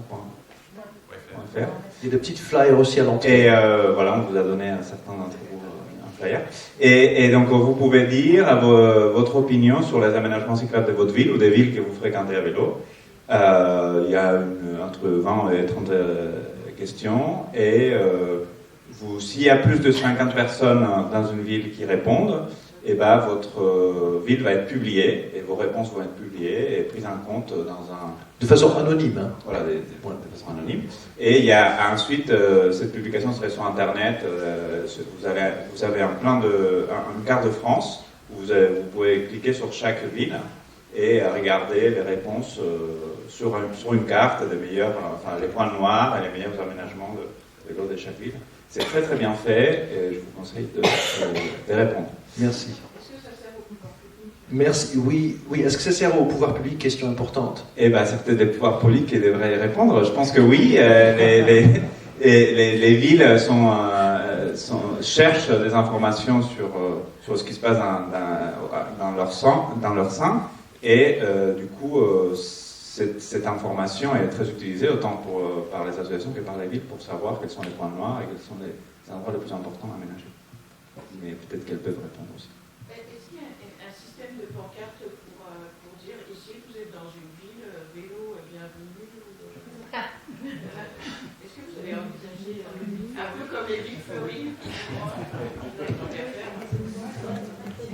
.fr. Il y a des petites flyers aussi à l'entrée. Et voilà, on vous a donné à certains d'entre vous un flyer. Et donc, vous pouvez dire votre opinion sur les aménagements cyclables de votre ville ou des villes que vous fréquentez à vélo. Il y a entre 20 et 30 questions, et s'il y a plus de 50 personnes dans une ville qui répondent, et votre ville va être publiée, et vos réponses vont être publiées et prises en compte dans un... De façon anonyme. Hein. Voilà, de façon anonyme. Et il y a ensuite, cette publication serait sur Internet, vous avez un quart de France, où vous pouvez cliquer sur chaque ville, et regarder les réponses sur une carte des meilleurs, les points noirs et les meilleurs aménagements de vélo de chaque ville. C'est très très bien fait, et je vous conseille de répondre. Merci. Est-ce que ça sert au pouvoir public? Merci. Oui. Est-ce que ça sert au pouvoir public? Question importante. Eh ben, c'est peut-être les pouvoirs publics qui devraient y répondre. Je pense que oui. Les villes cherchent des informations sur ce qui se passe dans leur sein. Et du coup, cette information est très utilisée autant par les associations que par les villes pour savoir quels sont les points noirs et quels sont les endroits les plus importants à aménager. Mais peut-être qu'elles peuvent répondre aussi. Est-ce qu'il y a un système de pancarte pour dire ici vous êtes dans une ville, vélo, bienvenue Est-ce que vous avez envisagé un peu comme les villes fleurissent?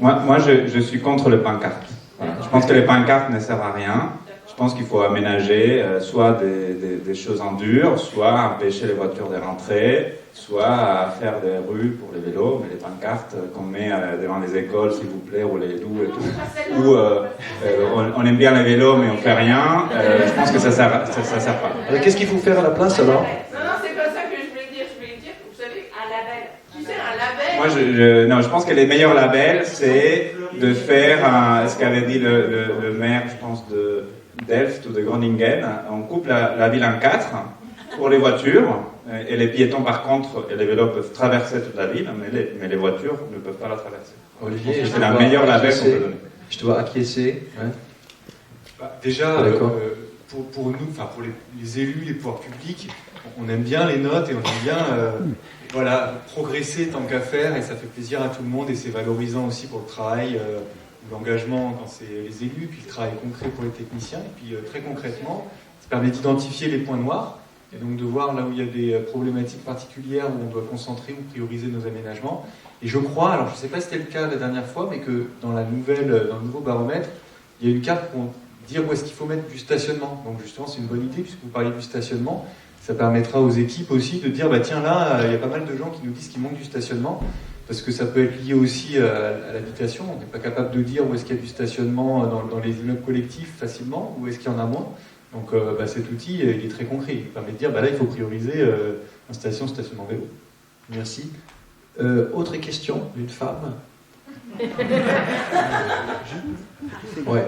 Moi, je suis contre les pancartes. Voilà. Je pense que les pancartes ne servent à rien. Je pense qu'il faut aménager soit des choses en dur, soit empêcher les voitures de rentrer, soit faire des rues pour les vélos, mais les pancartes qu'on met devant les écoles, s'il vous plaît, ou les loups et tout, ou on aime bien les vélos mais on fait rien, je pense que ça sert pas. Alors, qu'est-ce qu'il faut faire à la place alors? Non, c'est pas ça que je voulais dire. Je voulais dire, vous savez, un label. Tu sais, un label. Moi, je pense que les meilleurs labels, c'est de faire ce qu'avait dit le maire, je pense, de Delft ou de Groningen. On coupe la ville en 4 pour les voitures, et les piétons par contre, et les vélos peuvent traverser toute la ville, mais les voitures ne peuvent pas la traverser. Olivier, c'est la meilleure label qu'on peut donner. Je dois acquiescer. Ouais. Déjà, D'accord. pour nous, enfin pour les élus, les pouvoirs publics, on aime bien les notes et on aime bien voilà, progresser tant qu'à faire, et ça fait plaisir à tout le monde et c'est valorisant aussi pour le travail, l'engagement quand c'est les élus, puis le travail concret pour les techniciens, et puis très concrètement, ça permet d'identifier les points noirs et donc de voir là où il y a des problématiques particulières où on doit concentrer ou prioriser nos aménagements. Et je crois, alors je ne sais pas si c'était le cas la dernière fois, mais que dans le nouveau baromètre, il y a une carte pour dire où est-ce qu'il faut mettre du stationnement. Donc justement, c'est une bonne idée puisque vous parlez du stationnement. Ça permettra aux équipes aussi de dire, bah tiens là, il y a pas mal de gens qui nous disent qu'il manque du stationnement, parce que ça peut être lié aussi à l'habitation. On n'est pas capable de dire où est-ce qu'il y a du stationnement dans les immeubles collectifs facilement, où est-ce qu'il y en a moins. Donc cet outil, il est très concret. Il permet de dire, bah là, il faut prioriser stationnement vélo. Merci. Autre question d'une femme. Ouais.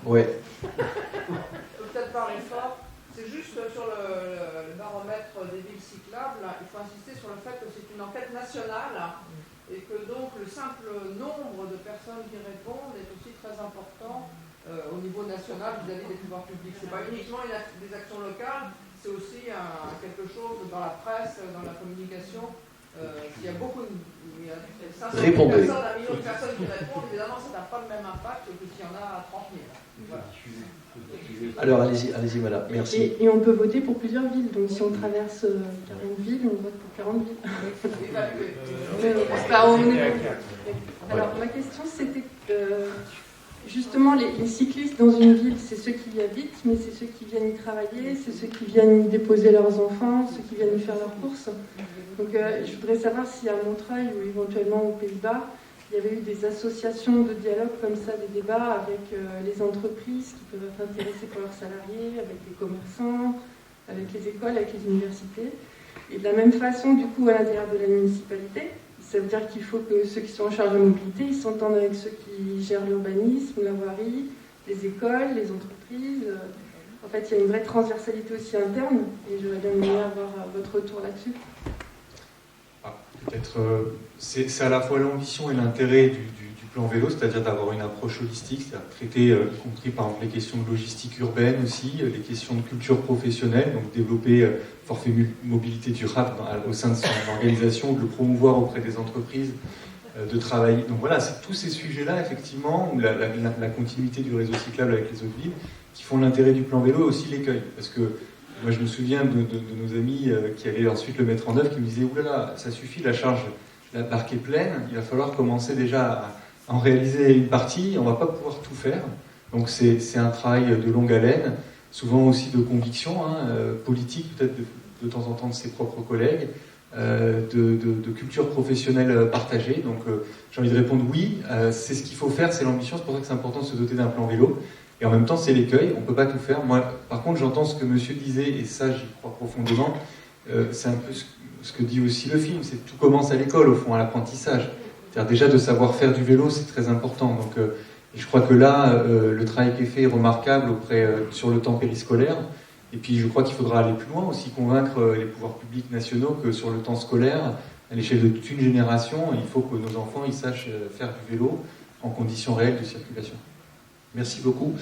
Ouais. Peut-être parler fort. C'est juste sur le baromètre des villes cyclables, il faut insister sur le fait que c'est une enquête nationale et que donc le simple nombre de personnes qui répondent est aussi très important au niveau national vis-à-vis des pouvoirs publics. Ce n'est pas uniquement des actions locales, c'est aussi quelque chose dans la presse, dans la communication. Il y a beaucoup de 500 000 personnes, 1 million de personnes qui répondent, évidemment ça n'a pas le même impact que s'il y en a 30 000. Voilà. Alors allez-y madame, merci. Et on peut voter pour plusieurs villes, donc si on traverse 40 villes, on vote pour 40 villes. Alors ma question c'était justement les cyclistes dans une ville, c'est ceux qui y habitent, mais c'est ceux qui viennent y travailler, c'est ceux qui viennent y déposer leurs enfants, ceux qui viennent y faire leurs courses. Donc je voudrais savoir si à Montreuil ou éventuellement aux Pays-Bas, il y avait eu des associations de dialogue comme ça, des débats avec les entreprises qui peuvent être intéressées pour leurs salariés, avec les commerçants, avec les écoles, avec les universités. Et de la même façon, du coup, à l'intérieur de la municipalité, ça veut dire qu'il faut que ceux qui sont en charge de la mobilité, ils s'entendent avec ceux qui gèrent l'urbanisme, la voirie, les écoles, les entreprises. En fait, il y a une vraie transversalité aussi interne, et j'aurais bien aimé avoir votre retour là-dessus. Peut-être c'est à la fois l'ambition et l'intérêt du plan vélo, c'est-à-dire d'avoir une approche holistique, c'est-à-dire traiter, y compris par exemple les questions de logistique urbaine aussi, les questions de culture professionnelle, donc développer forfait mobilité durable au sein de son organisation, de le promouvoir auprès des entreprises, de travailler. Donc voilà, c'est tous ces sujets-là, effectivement, ou la continuité du réseau cyclable avec les autres villes, qui font l'intérêt du plan vélo et aussi l'écueil. Parce que moi, je me souviens de nos amis qui allaient ensuite le mettre en œuvre, qui me disaient « Oulala, ça suffit, la charge, la barque est pleine, il va falloir commencer déjà à en réaliser une partie, on ne va pas pouvoir tout faire. » Donc c'est un travail de longue haleine, souvent aussi de conviction, politique, peut-être de temps en temps de ses propres collègues, de culture professionnelle partagée. Donc j'ai envie de répondre oui, c'est ce qu'il faut faire, c'est l'ambition, c'est pour ça que c'est important de se doter d'un plan vélo. Et en même temps, c'est l'écueil, on ne peut pas tout faire. Moi, par contre, j'entends ce que monsieur disait, et ça, j'y crois profondément. C'est un peu ce que dit aussi le film, c'est que tout commence à l'école, au fond, à l'apprentissage. C'est-à-dire déjà de savoir faire du vélo, c'est très important. Donc, et je crois que là, le travail qui est fait est remarquable sur le temps périscolaire. Et puis, je crois qu'il faudra aller plus loin aussi, convaincre les pouvoirs publics nationaux que sur le temps scolaire, à l'échelle de toute une génération, il faut que nos enfants ils sachent faire du vélo en conditions réelles de circulation. Merci beaucoup.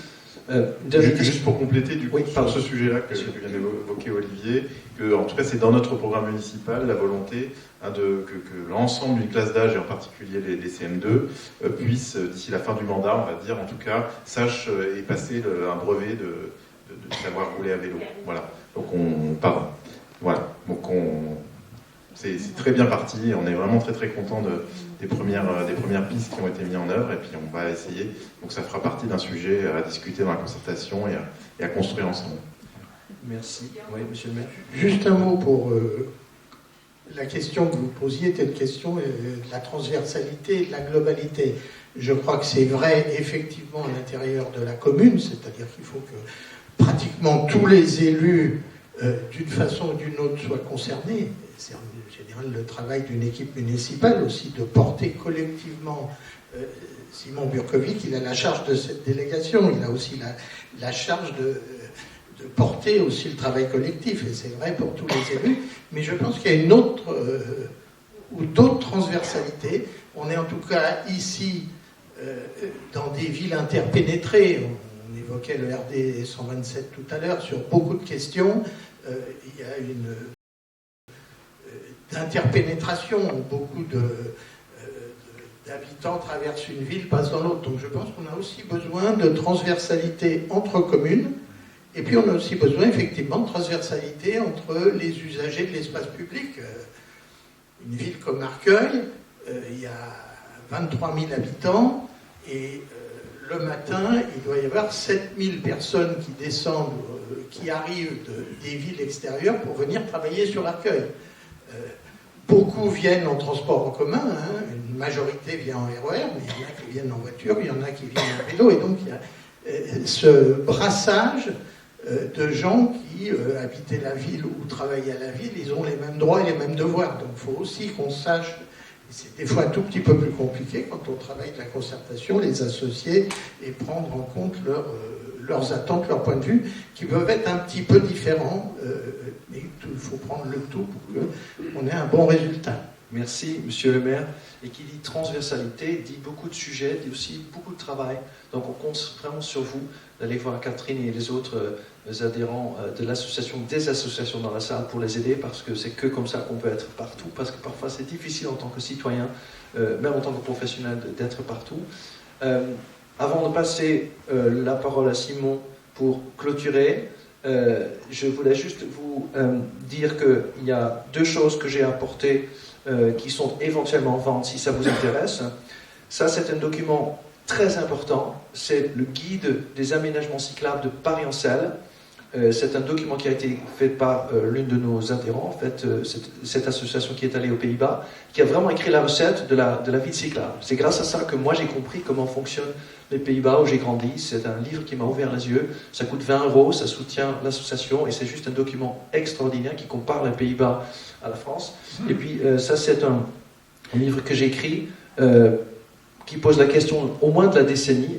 Juste pour compléter, du coup, sur ce sujet-là que vient d'évoquer Olivier, que, en tout cas, c'est dans notre programme municipal la volonté que l'ensemble d'une classe d'âge, et en particulier les CM2, puissent, d'ici la fin du mandat, on va dire, en tout cas, sachent et passer un brevet de savoir rouler à vélo. Voilà. Donc on part. Voilà. Donc c'est très bien parti. On est vraiment très très content des premières pistes qui ont été mises en œuvre, et puis on va essayer. Donc ça fera partie d'un sujet à discuter dans la concertation et à construire ensemble. Merci. Oui, monsieur le maire. Juste un mot pour la question que vous posiez, était une question de la transversalité et de la globalité. Je crois que c'est vrai effectivement à l'intérieur de la commune, c'est-à-dire qu'il faut que pratiquement tous les élus, d'une façon ou d'une autre, soient concernés. C'est en général le travail d'une équipe municipale aussi de porter collectivement. Simon Burkovic, il a la charge de cette délégation, il a aussi la charge de porter aussi le travail collectif, et c'est vrai pour tous les élus, mais je pense qu'il y a une autre ou d'autres transversalités. On est en tout cas ici dans des villes interpénétrées. On évoquait le RD 127 tout à l'heure, sur beaucoup de questions, il y a une d'interpénétration, beaucoup d'habitants traversent une ville, passent dans l'autre. Donc je pense qu'on a aussi besoin de transversalité entre communes, et puis on a aussi besoin effectivement de transversalité entre les usagers de l'espace public. Une ville comme Arcueil, il y a 23 000 habitants, et le matin, il doit y avoir 7 000 personnes qui descendent, qui arrivent des villes extérieures pour venir travailler sur Arcueil. Beaucoup viennent en transport en commun, hein. Une majorité vient en RER, mais il y en a qui viennent en voiture, il y en a qui viennent en vélo, et donc il y a ce brassage de gens qui habitaient la ville ou travaillaient à la ville, ils ont les mêmes droits et les mêmes devoirs. Donc il faut aussi qu'on sache, et c'est des fois un tout petit peu plus compliqué quand on travaille de la concertation, les associer et prendre en compte leurs attentes, leurs points de vue, qui peuvent être un petit peu différents, mais il faut prendre le tout pour qu'on ait un bon résultat. Merci, monsieur le maire. Et qui dit transversalité, dit beaucoup de sujets, dit aussi beaucoup de travail. Donc on compte vraiment sur vous d'aller voir Catherine et les autres adhérents de l'association, des associations dans la salle pour les aider, parce que c'est que comme ça qu'on peut être partout, parce que parfois c'est difficile en tant que citoyen, même en tant que professionnel, d'être partout. Avant de passer la parole à Simon pour clôturer, je voulais juste vous dire qu'il y a deux choses que j'ai apportées qui sont éventuellement en vente si ça vous intéresse. Ça, c'est un document très important. C'est le guide des aménagements cyclables de Paris-en-Selle. C'est un document qui a été fait par l'une de nos adhérents, en fait, cette association qui est allée aux Pays-Bas, qui a vraiment écrit la recette de la ville cyclable. C'est grâce à ça que moi j'ai compris comment fonctionnent les Pays-Bas où j'ai grandi. C'est un livre qui m'a ouvert les yeux. Ça coûte 20 €, ça soutient l'association et c'est juste un document extraordinaire qui compare les Pays-Bas à la France. Et puis ça, c'est un livre que j'ai écrit qui pose la question au moins de la décennie,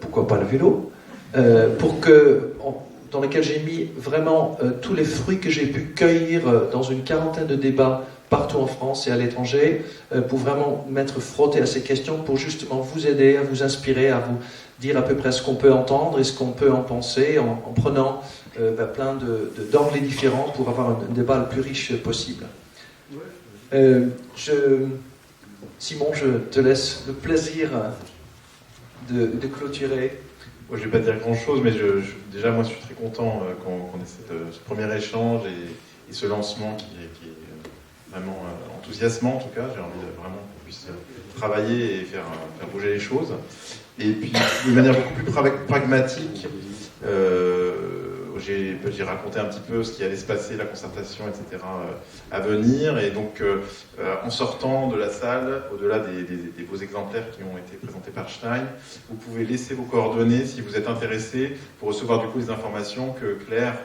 pourquoi pas le vélo, dans lequel j'ai mis vraiment tous les fruits que j'ai pu cueillir dans une quarantaine de débats partout en France et à l'étranger, pour vraiment m'être frotté à ces questions, pour justement vous aider, à vous inspirer, à vous dire à peu près ce qu'on peut entendre et ce qu'on peut en penser, en prenant plein d'angles différents pour avoir un débat le plus riche possible. Simon, je te laisse le plaisir de clôturer. Moi, je ne vais pas dire grand-chose, mais déjà, moi, je suis très content qu'on ait ce premier échange et ce lancement qui est vraiment enthousiasmant, en tout cas. J'ai envie vraiment qu'on puisse travailler et faire bouger les choses. Et puis, de manière beaucoup plus pragmatique, j'ai raconté un petit peu ce qui allait se passer, la concertation, etc. À venir. Et donc, en sortant de la salle, au-delà des beaux exemplaires qui ont été présentés par Stein, vous pouvez laisser vos coordonnées si vous êtes intéressé pour recevoir du coup les informations que Claire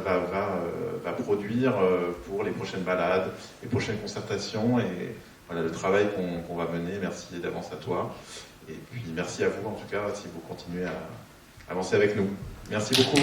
va produire pour les prochaines balades, les prochaines concertations et voilà le travail qu'on va mener. Merci d'avance à toi. Et puis merci à vous en tout cas si vous continuez à avancer avec nous. Merci beaucoup.